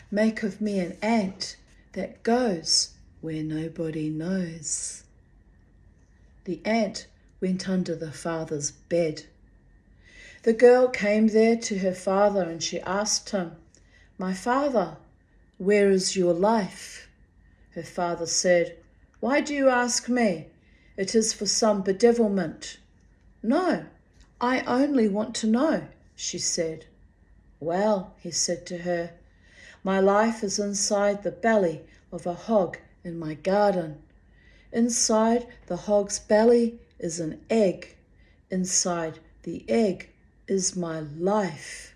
make of me an ant that goes where nobody knows. The ant went under the father's bed. The girl came there to her father and she asked him, "My father, where is your life?" Her father said, "Why do you ask me? It is for some bedevilment." "No, I only want to know," she said. "Well," he said to her, "my life is inside the belly of a hog in my garden. Inside the hog's belly is an egg. Inside the egg is my life."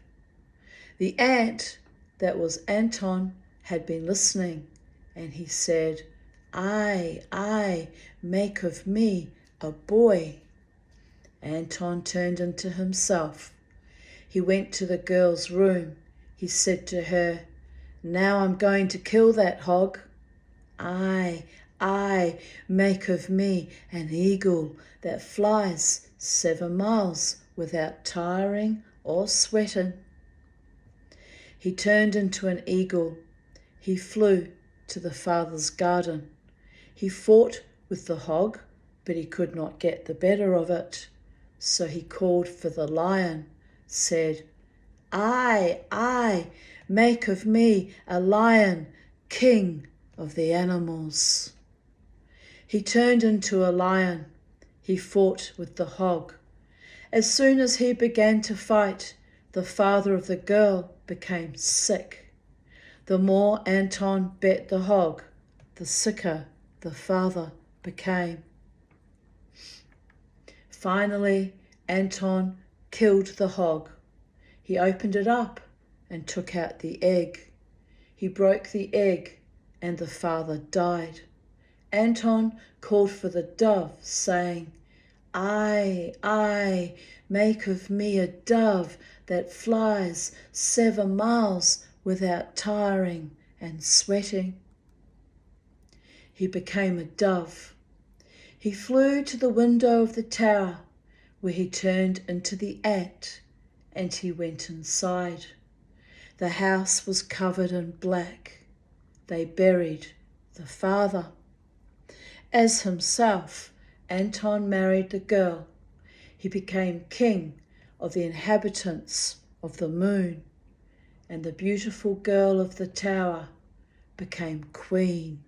The ant, that was Anton, had been listening, and he said, I, make of me a boy." Anton turned into himself. He went to the girl's room. He said to her, "Now I'm going to kill that hog. I, make of me an eagle that flies 7 miles without tiring or sweating." He turned into an eagle. He flew to the father's garden. He fought with the hog, but he could not get the better of it. So he called for the lion, said, I, make of me a lion, king of the animals." He turned into a lion. He fought with the hog. As soon as he began to fight, the father of the girl became sick. The more Anton bet the hog, the sicker the father became. Finally, Anton killed the hog. He opened it up and took out the egg. He broke the egg and the father died. Anton called for the dove, saying, I, make of me a dove that flies 7 miles without tiring and sweating." He became a dove. He flew to the window of the tower, where he turned into the ant, and he went inside. The house was covered in black. They buried the father. As himself, Anton married the girl. He became king of the inhabitants of the moon, and the beautiful girl of the tower became queen.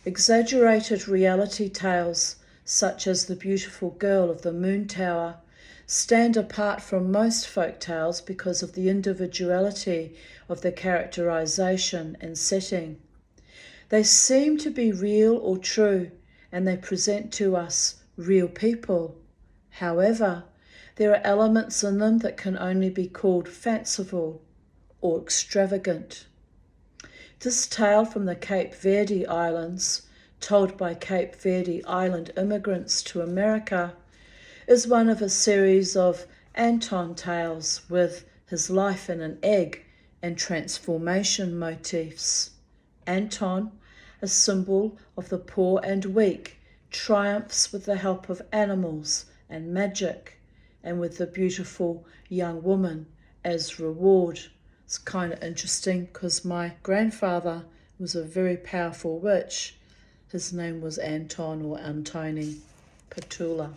Exaggerated reality tales, such as the beautiful girl of the moon tower, stand apart from most folk tales because of the individuality of the characterization and setting. They seem to be real or true, and they present to us real people. However, there are elements in them that can only be called fanciful or extravagant. This tale from the Cape Verde Islands, told by Cape Verde Island immigrants to America, is one of a series of Anton tales with his life in an egg and transformation motifs. Anton, a symbol of the poor and weak, triumphs with the help of animals and magic, and with the beautiful young woman as reward. It's kind of interesting because my grandfather was a very powerful witch. His name was Anton or Antoni Petula.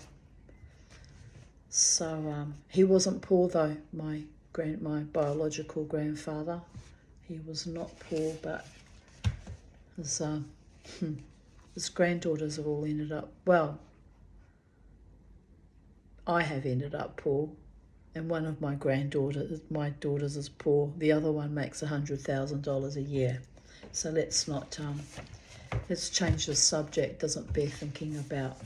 So he wasn't poor though, my biological grandfather. He was not poor, but his granddaughters have all ended up, well, I have ended up poor, and one of my daughters is poor. The other one makes $100,000 a year. So let's change the subject. Doesn't bear thinking about.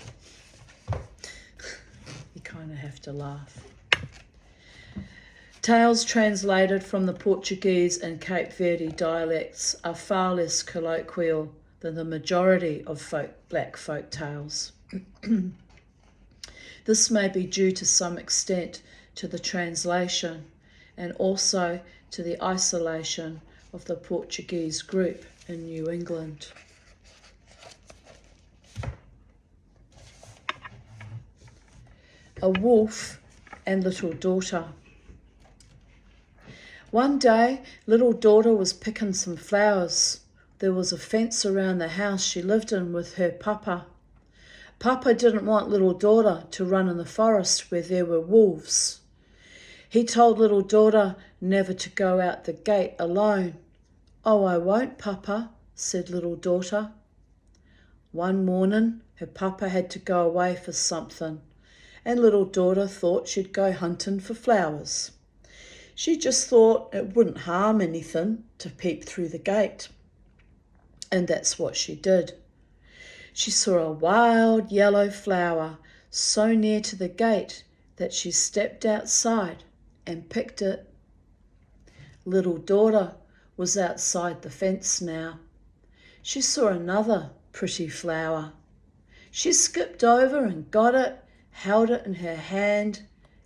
You kind of have to laugh. Tales translated from the Portuguese and Cape Verde dialects are far less colloquial than the majority of black folk tales. This may be due to some extent to the translation and also to the isolation of the Portuguese group in New England. A wolf and little daughter. One day, little daughter was picking some flowers. There was a fence around the house she lived in with her papa. Papa didn't want little daughter to run in the forest where there were wolves. He told little daughter never to go out the gate alone. "Oh, I won't, Papa," said little daughter. One morning, her papa had to go away for something, and little daughter thought she'd go hunting for flowers. She just thought it wouldn't harm anything to peep through the gate. And that's what she did. She saw a wild yellow flower so near to the gate that she stepped outside and picked it. Little daughter was outside the fence now. She saw another pretty flower. She skipped over and got it, held it in her hand.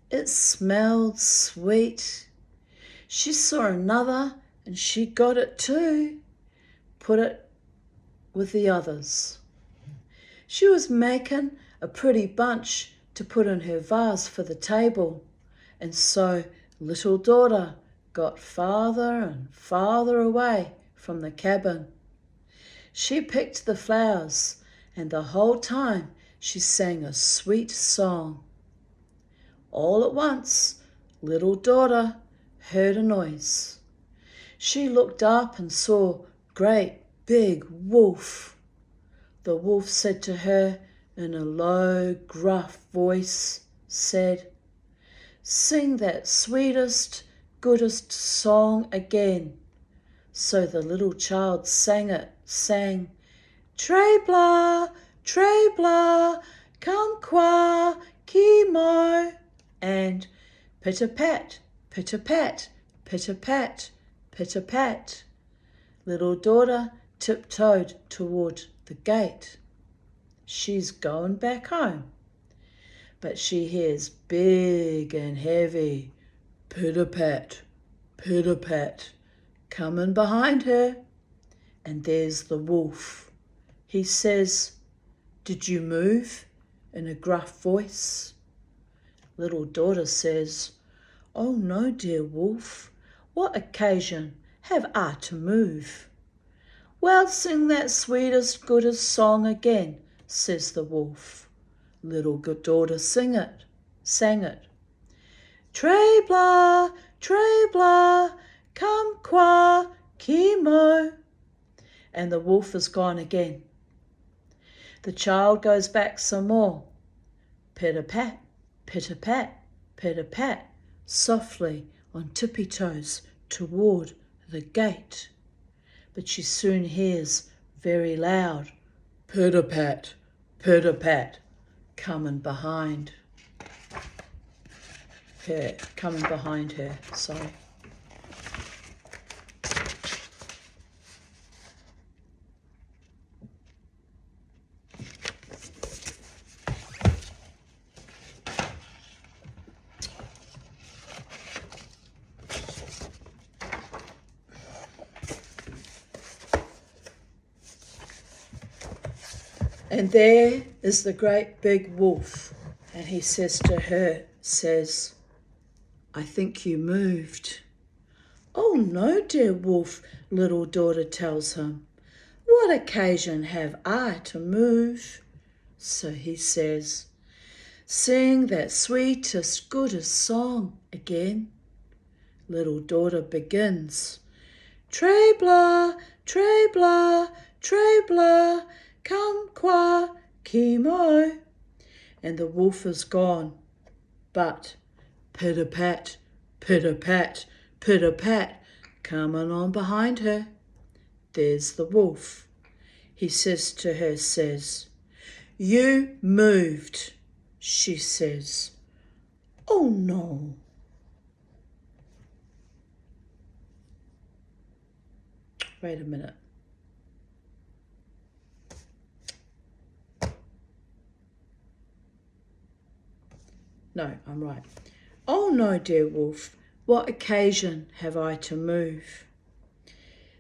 It smelled sweet. She saw another and she got it too, put it with the others. She was making a pretty bunch to put in her vase for the table, and so little daughter got farther and farther away from the cabin. She picked the flowers, and the whole time she sang a sweet song. All at once, little daughter heard a noise. She looked up and saw great big wolf. The wolf said to her in a low, gruff voice, "Sing that sweetest, goodest song again." So the little child sang, "Trebla, trebla, come qua, ki mo," and pitter-pat, pitter-pat, pitter-pat, pitter-pat. Little daughter tiptoed toward the gate. She's going back home, but she hears big and heavy pitter-pat, pitter-pat coming behind her, and there's the wolf. He says, "Did you move?" in a gruff voice. Little daughter says, "Oh no, dear wolf, what occasion have I to move?" "Well, sing that sweetest, goodest song again," says the wolf. Little good daughter sang it. "Trebla, trebla, come qua, ki mo," and the wolf is gone again. The child goes back some more. Pitter-pat, pitter-pat, pitter-pat, softly on tippy toes toward the gate. But she soon hears very loud pitter-pat, pitter-pat coming behind her, sorry. And there is the great big wolf, and he says to her, "I think you moved." "Oh no, dear wolf," little daughter tells him. "What occasion have I to move?" So he says, "Sing that sweetest, goodest song again." Little daughter begins, "Trebla, trebla, trebla, come qua, ki mo," and the wolf is gone. But pitter-pat, pitter-pat, pitter-pat, coming on behind her, there's the wolf. He says to her, "You moved." She says, "Oh no." Wait a minute. No, I'm right. "Oh no, dear wolf, what occasion have I to move?"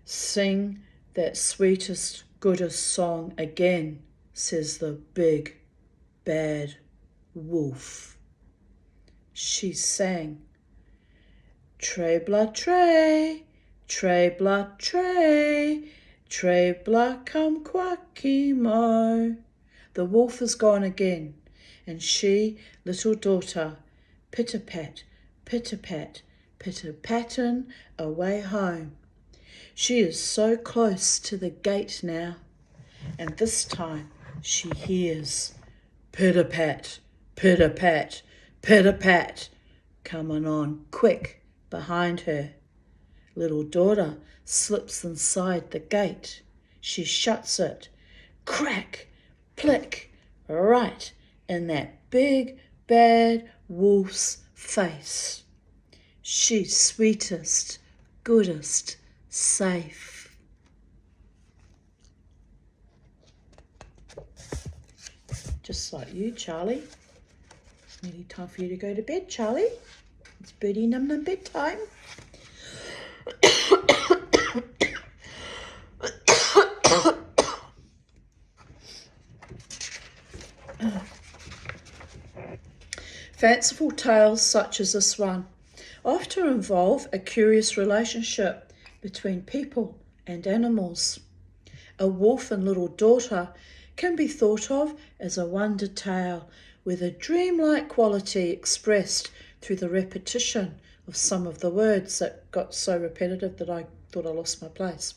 "Sing that sweetest, goodest song again," says the big, bad wolf. She sang, "Trebla tre, trebla tre, trebla come qua, ki mo." The wolf is gone again, and she, little daughter, pitter-pat, pitter-pat, pitter-patting away home. She is so close to the gate now, and this time she hears pitter-pat, pitter-pat, pitter-pat coming on quick behind her. Little daughter slips inside the gate. She shuts it. Crack, plick, right in that big bad wolf's face. She's sweetest, goodest, safe. Just like you, Charlie. It's nearly time for you to go to bed, Charlie. It's birdie num num bedtime. Fanciful tales such as this one often involve a curious relationship between people and animals. A wolf and little daughter can be thought of as a wonder tale with a dreamlike quality expressed through the repetition of some of the words that got so repetitive that I thought I lost my place.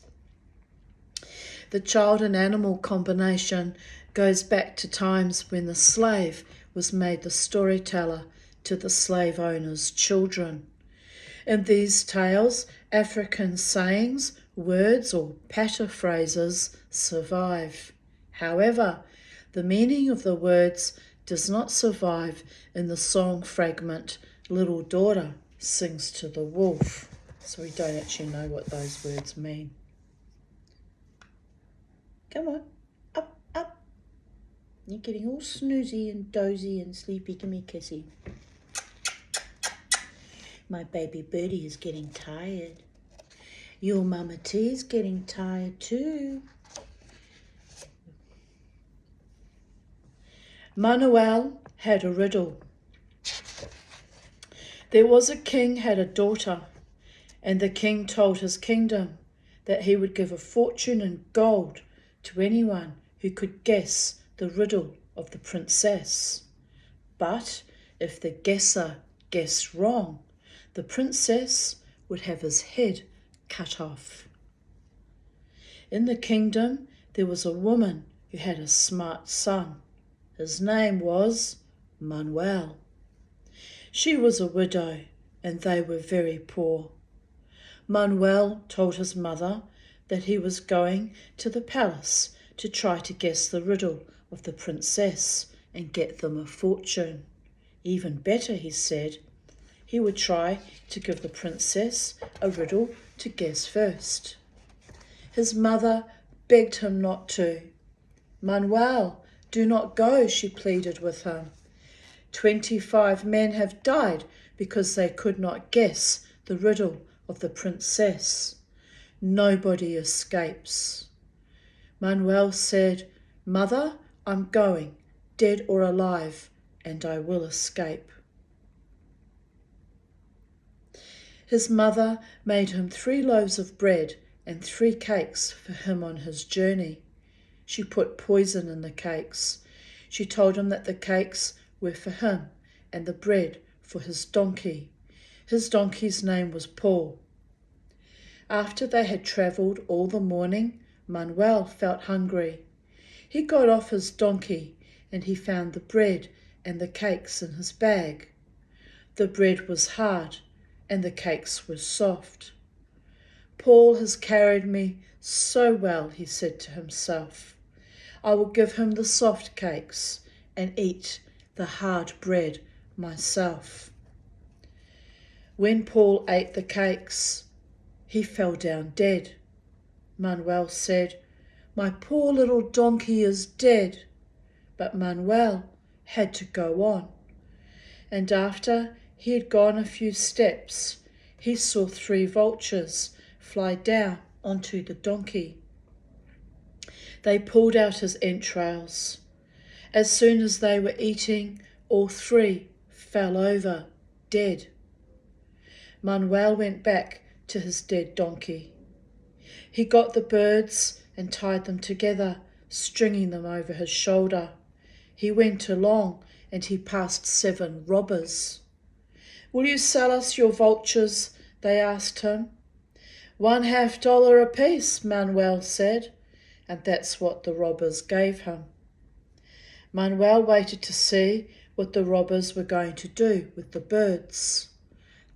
The child and animal combination goes back to times when the slave was made the storyteller to the slave owner's children. In these tales, African sayings, words or paraphrases survive. However, the meaning of the words does not survive in the song fragment Little Daughter Sings to the Wolf, so we don't actually know what those words mean. Come on, up, up. You're getting all snoozy and dozy and sleepy. Give me a kissy. My baby birdie is getting tired. Your mama T is getting tired too. Manuel had a riddle. There was a king had a daughter, and the king told his kingdom that he would give a fortune in gold to anyone who could guess the riddle of the princess. But if the guesser guessed wrong, the princess would have his head cut off. In the kingdom there was a woman who had a smart son. His name was Manuel. She was a widow, and they were very poor. Manuel told his mother that he was going to the palace to try to guess the riddle of the princess and get them a fortune. Even better, he said, he would try to give the princess a riddle to guess first. His mother begged him not to. Manuel, do not go, she pleaded with him. 25 men have died because they could not guess the riddle of the princess. Nobody escapes. Manuel said, Mother, I'm going, dead or alive, and I will escape. His mother made him 3 loaves of bread and 3 cakes for him on his journey. She put poison in the cakes. She told him that the cakes were for him and the bread for his donkey. His donkey's name was Paul. After they had travelled all the morning, Manuel felt hungry. He got off his donkey and he found the bread and the cakes in his bag. The bread was hard and the cakes were soft. Paul has carried me so well, he said to himself. I will give him the soft cakes and eat the hard bread myself. When Paul ate the cakes, he fell down dead. Manuel said, My poor little donkey is dead. But Manuel had to go on. And after he had gone a few steps, he saw 3 vultures fly down onto the donkey. They pulled out his entrails. As soon as they were eating, all 3 fell over, dead. Manuel went back to his dead donkey. He got the birds and tied them together, stringing them over his shoulder. He went along and he passed 7 robbers. "Will you sell us your vultures?" they asked him. $1/2 apiece, Manuel said, and that's what the robbers gave him. Manuel waited to see what the robbers were going to do with the birds.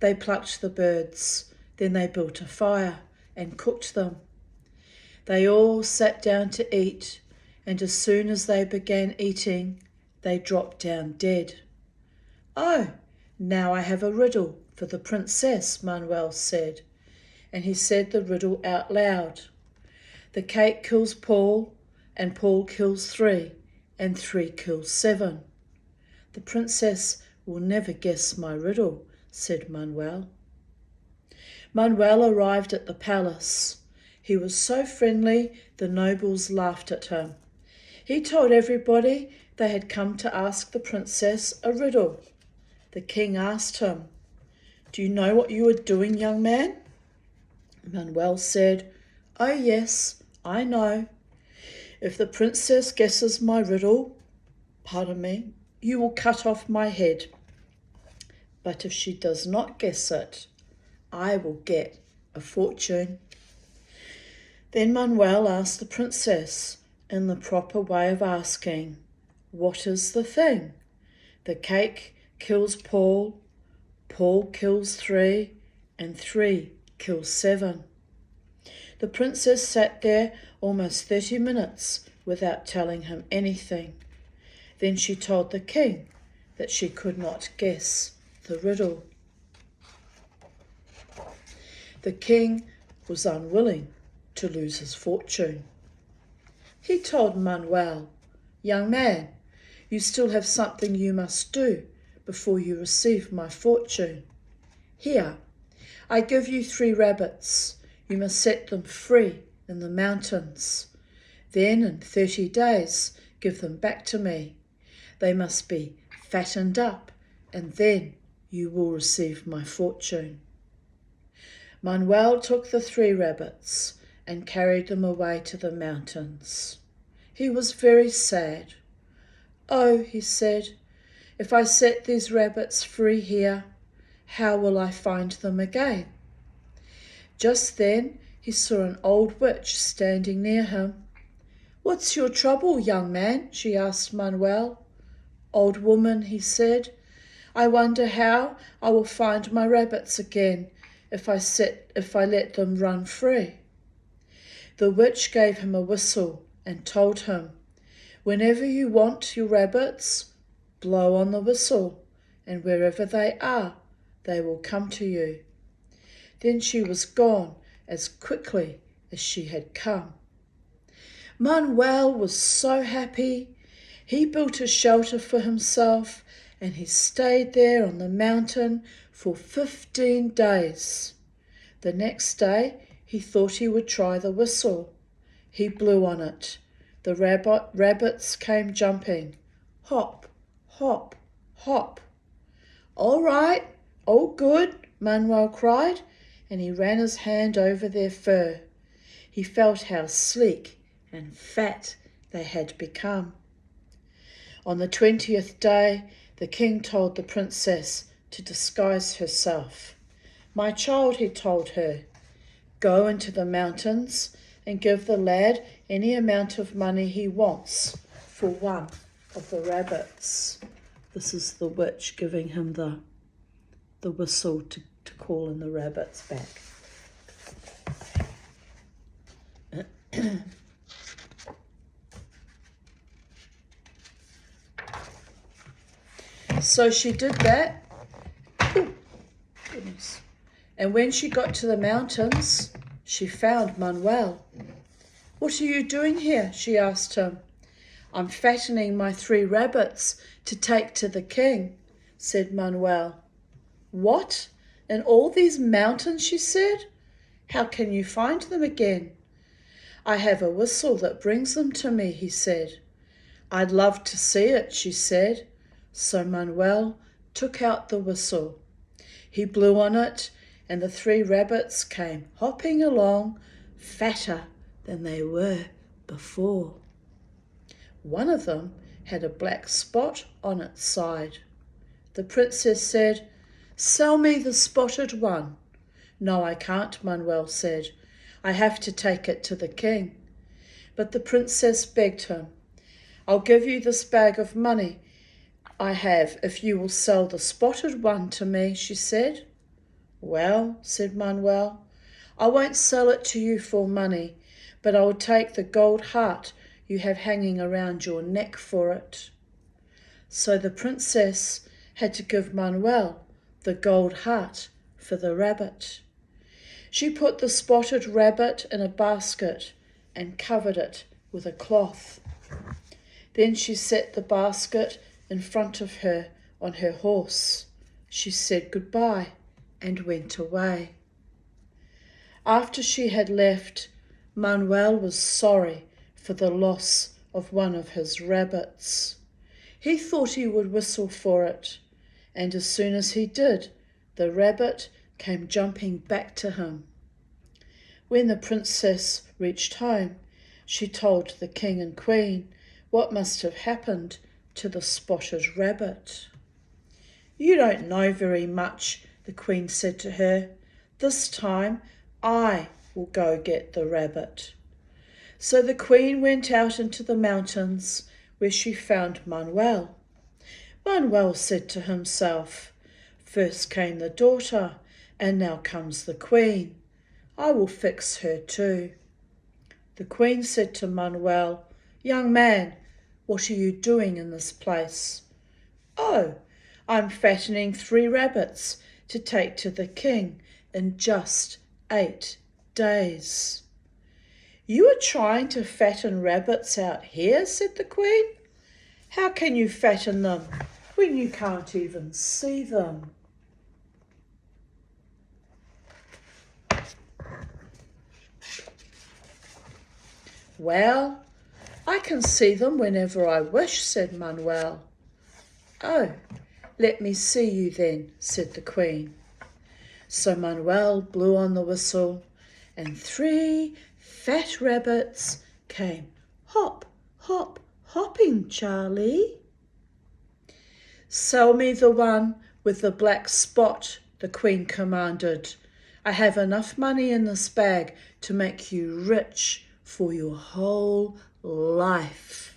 They plucked the birds, then they built a fire and cooked them. They all sat down to eat, and as soon as they began eating, they dropped down dead. "Oh, now I have a riddle for the princess," Manuel said, and he said the riddle out loud. The cake kills Paul, and Paul kills 3, and 3 kills 7. "The princess will never guess my riddle," said Manuel. Manuel arrived at the palace. He was so friendly, the nobles laughed at him. He told everybody they had come to ask the princess a riddle. The king asked him, "Do you know what you are doing, young man?" Manuel said, "Oh yes, I know. If the princess guesses my riddle, you will cut off my head. But if she does not guess it, I will get a fortune." Then Manuel asked the princess, in the proper way of asking, "What is the thing? The cake kills Paul, Paul kills 3, and 3 kills 7. The princess sat there almost 30 minutes without telling him anything. Then she told the king that she could not guess the riddle. The king was unwilling to lose his fortune. He told Manuel, "Young man, you still have something you must do before you receive my fortune. Here, I give you 3 rabbits. You must set them free in the mountains. Then in 30 days, give them back to me. They must be fattened up, and then you will receive my fortune." Manuel took the 3 rabbits and carried them away to the mountains. He was very sad. "Oh," he said, "if I set these rabbits free here, how will I find them again?" Just then he saw an old witch standing near him. "What's your trouble, young man?" she asked Manuel. "Old woman," he said, "I wonder how I will find my rabbits again if I let them run free." The witch gave him a whistle and told him, "Whenever you want your rabbits, blow on the whistle, and wherever they are, they will come to you." Then she was gone as quickly as she had come. Manuel was so happy. He built a shelter for himself, and he stayed there on the mountain for 15 days. The next day he thought he would try the whistle. He blew on it. The rabbits came jumping. Hop, hop, hop. "All right, all good," Manuel cried, and he ran his hand over their fur. He felt how sleek and fat they had become. On the 20th day, the king told the princess to disguise herself. "My child," he told her, "go into the mountains and give the lad any amount of money he wants for one of the rabbits." This is the witch giving him the whistle to call in the rabbits back. So she did that. Ooh, goodness. And when she got to the mountains, she found Manuel. "What are you doing here?" she asked him. "I'm fattening my 3 rabbits to take to the king," said Manuel. "What? In all these mountains?" she said. "How can you find them again?" "I have a whistle that brings them to me," he said. "I'd love to see it," she said. So Manuel took out the whistle. He blew on it, and the 3 rabbits came hopping along, fatter than they were before. One of them had a black spot on its side. The princess said, "Sell me the spotted one." "No, I can't," Manuel said. "I have to take it to the king." But the princess begged him. "I'll give you this bag of money I have if you will sell the spotted one to me," she said. "Well," said Manuel, "I won't sell it to you for money, but I will take the gold heart you have hanging around your neck for it." So the princess had to give Manuel the gold heart for the rabbit. She put the spotted rabbit in a basket and covered it with a cloth. Then she set the basket in front of her on her horse. She said goodbye and went away. After she had left, Manuel was sorry for the loss of one of his rabbits. He thought he would whistle for it, and as soon as he did, the rabbit came jumping back to him. When the princess reached home, she told the king and queen what must have happened to the spotted rabbit. "You don't know very much," the queen said to her. "This time I will go get the rabbit." So the queen went out into the mountains where she found Manuel. Manuel said to himself, "First came the daughter, and now comes the queen. I will fix her too." The queen said to Manuel, "Young man, what are you doing in this place?" "Oh, I'm fattening 3 rabbits to take to the king in just 8 days. "You are trying to fatten rabbits out here," said the queen. "How can you fatten them when you can't even see them?" "Well, I can see them whenever I wish," said Manuel. "Oh, let me see you then," said the queen. So Manuel blew on the whistle, and 3 fat rabbits came hop, hop, hopping, Charlie. "Sell me the one with the black spot," the queen commanded. "I have enough money in this bag to make you rich for your whole life."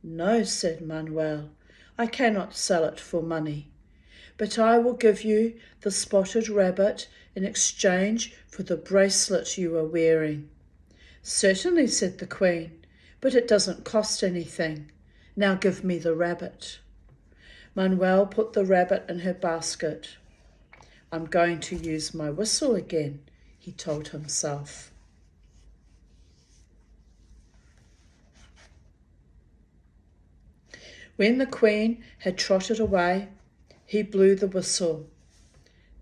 "No," said Manuel, "I cannot sell it for money, but I will give you the spotted rabbit in exchange for the bracelet you are wearing." "Certainly," said the queen, "but it doesn't cost anything. Now give me the rabbit." Manuel put the rabbit in her basket. "I'm going to use my whistle again," he told himself. When the queen had trotted away, he blew the whistle.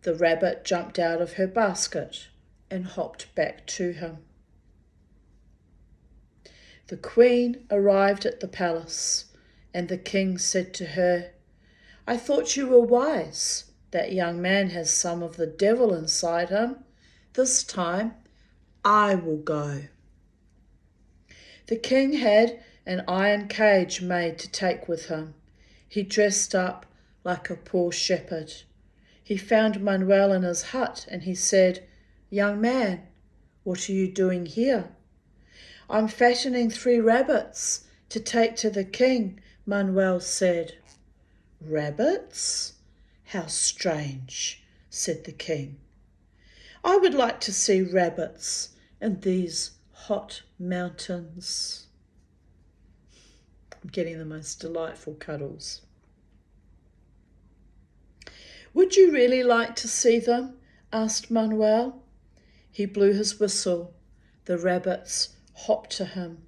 The rabbit jumped out of her basket and hopped back to him. The queen arrived at the palace, and the king said to her, "I thought you were wise. That young man has some of the devil inside him. This time I will go." The king had an iron cage made to take with him. He dressed up like a poor shepherd. He found Manuel in his hut, and he said, "Young man, what are you doing here?" "I'm fattening 3 rabbits to take to the king," Manuel said. "Rabbits? How strange," said the king. "I would like to see rabbits in these hot mountains." I'm getting the most delightful cuddles. "Would you really like to see them?" asked Manuel. He blew his whistle. The rabbits hopped to him.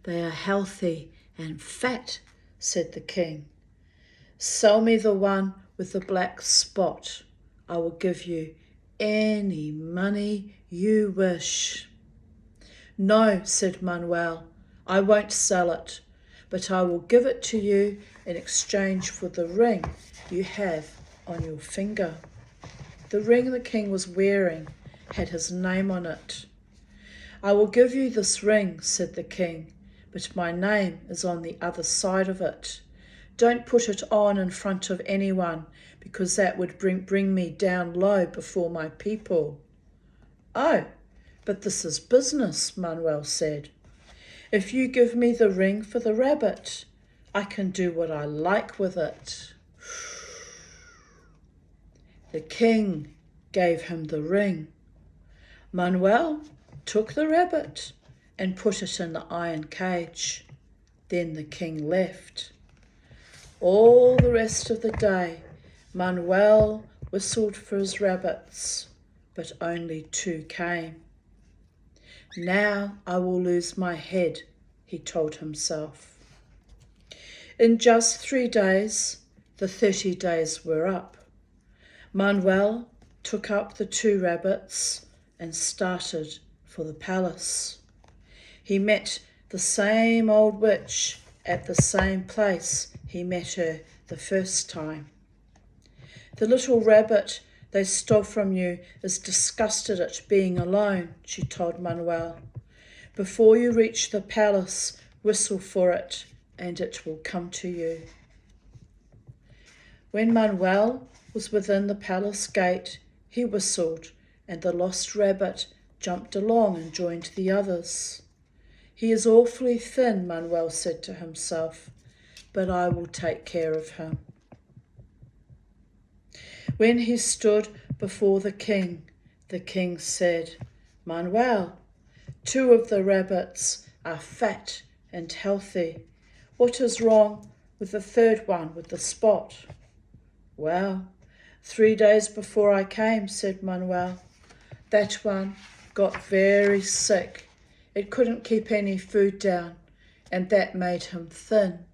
"They are healthy and fat," said the king. "Sell me the one with the black spot. I will give you any money you wish." "No," said Manuel, "I won't sell it, but I will give it to you in exchange for the ring you have on your finger." The ring the king was wearing had his name on it. "I will give you this ring," said the king, but my name is on the other side of it. Don't put it on in front of anyone, because that would bring me down low before my people." "Oh, but this is business," Manuel said. "If you give me the ring for the rabbit, I can do what I like with it." The king gave him the ring. Manuel took the rabbit and put it in the iron cage. Then the king left. All the rest of the day, Manuel whistled for his rabbits, but only 2 came. "Now I will lose my head," he told himself. In just 3 days, the 30 days were up. Manuel took up the 2 rabbits and started for the palace. He met the same old witch at the same place he met her the first time. "The little rabbit they stole from you is disgusted at being alone," she told Manuel. "Before you reach the palace, whistle for it, and it will come to you." When Manuel was within the palace gate, he whistled, and the lost rabbit jumped along and joined the others. "He is awfully thin," Manuel said to himself, "but I will take care of him." When he stood before the king said, "Manuel, 2 of the rabbits are fat and healthy. What is wrong with the 3rd one with the spot?" "Well, 3 days before I came," said Manuel, "that one got very sick. It couldn't keep any food down, and that made him thin."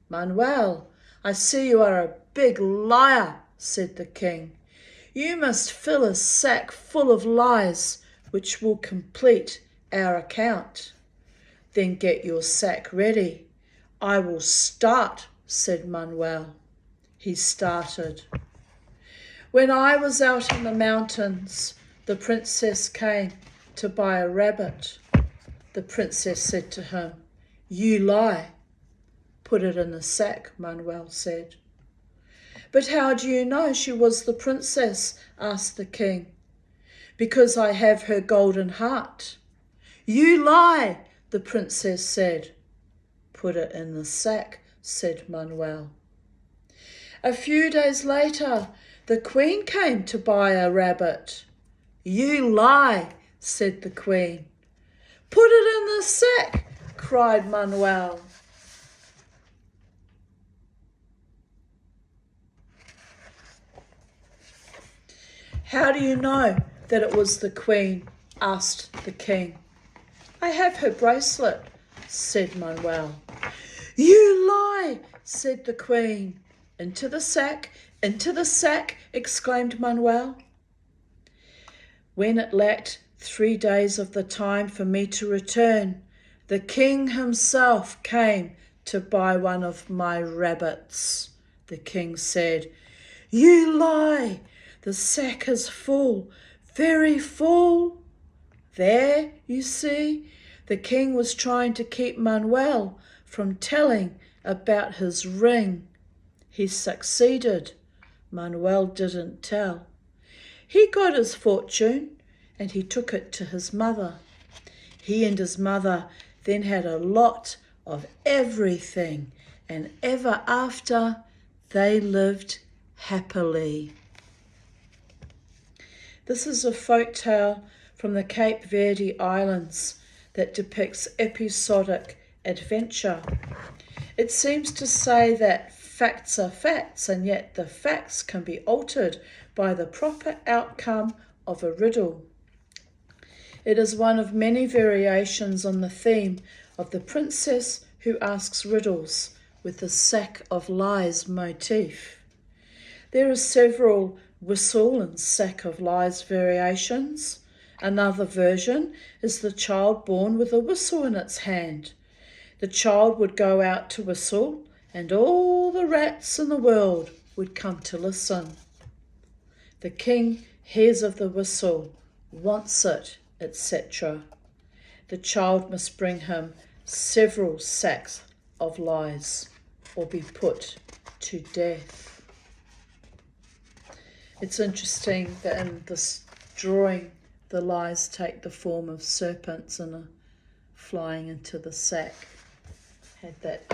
"Manuel, I see you are a big liar," said the king. "You must fill a sack full of lies, which will complete our account." "Then get your sack ready. I will start," said Manuel. He started. "When I was out in the mountains, the princess came to buy a rabbit." The princess said to him, "You lie." "Put it in the sack," Manuel said. "But how do you know she was the princess?" asked the king. "Because I have her golden heart." "You lie," the princess said. "Put it in the sack," said Manuel. A few days later, the queen came to buy a rabbit. "You lie," said the queen. "Put it in the sack," cried Manuel. "How do you know that it was the queen?" asked the king. "I have her bracelet," said Manuel. "You lie," said the queen. Into the sack, exclaimed Manuel. When it lacked 3 days of the time for me to return, the king himself came to buy one of my rabbits. The king said, "You lie. The sack is full, very full." There, you see, the king was trying to keep Manuel from telling about his ring. He succeeded. Manuel didn't tell. He got his fortune, and he took it to his mother. He and his mother then had a lot of everything, and ever after they lived happily. This is a folk tale from the Cape Verde Islands that depicts episodic adventure. It seems to say that facts are facts, and yet the facts can be altered by the proper outcome of a riddle. It is one of many variations on the theme of the princess who asks riddles with the sack of lies motif. There are several whistle and sack of lies variations. Another version is the child born with a whistle in its hand. The child would go out to whistle, and all the rats in the world would come to listen. The king hears of the whistle, wants it, etc. The child must bring him several sacks of lies or be put to death. It's interesting that in this drawing, the lies take the form of serpents and are flying into the sack. Had that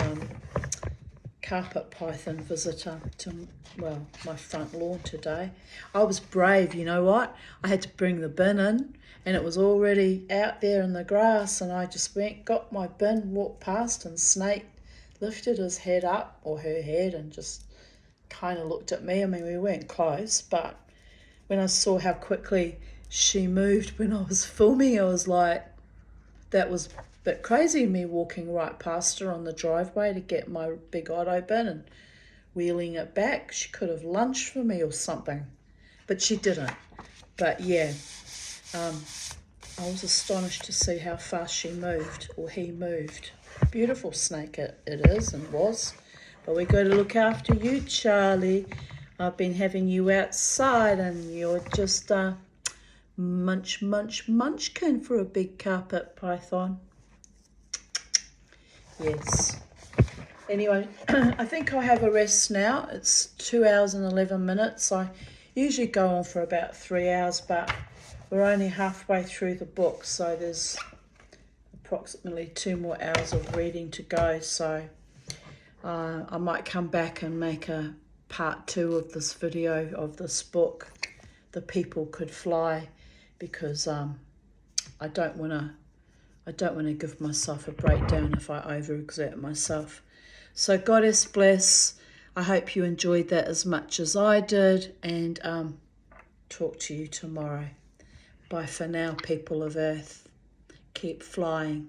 carpet python visitor to, well, my front lawn today. I was brave, you know what? I had to bring the bin in and it was already out there in the grass, and I just went, got my bin, walked past, and Snake lifted his head up, or her head, and just kind of looked at me. I mean, we weren't close, but when I saw how quickly she moved when I was filming, I was like, that was a bit crazy, me walking right past her on the driveway to get my big auto bin and wheeling it back. She could have lunged for me or something, but she didn't. But yeah, I was astonished to see how fast she moved, or he moved. Beautiful snake it is and was. But we got to look after you, Charlie. I've been having you outside and you're just munchkin for a big carpet python. Yes. Anyway, I think I'll have a rest now. It's 2 hours and 11 minutes. I usually go on for about 3 hours, but we're only halfway through the book, so there's approximately 2 more hours of reading to go. So I might come back and make a part 2 of this video of this book, The People Could Fly, because I don't want to give myself a breakdown if I overexert myself. So Goddess bless. I hope you enjoyed that as much as I did, and talk to you tomorrow. Bye for now, people of Earth. Keep flying.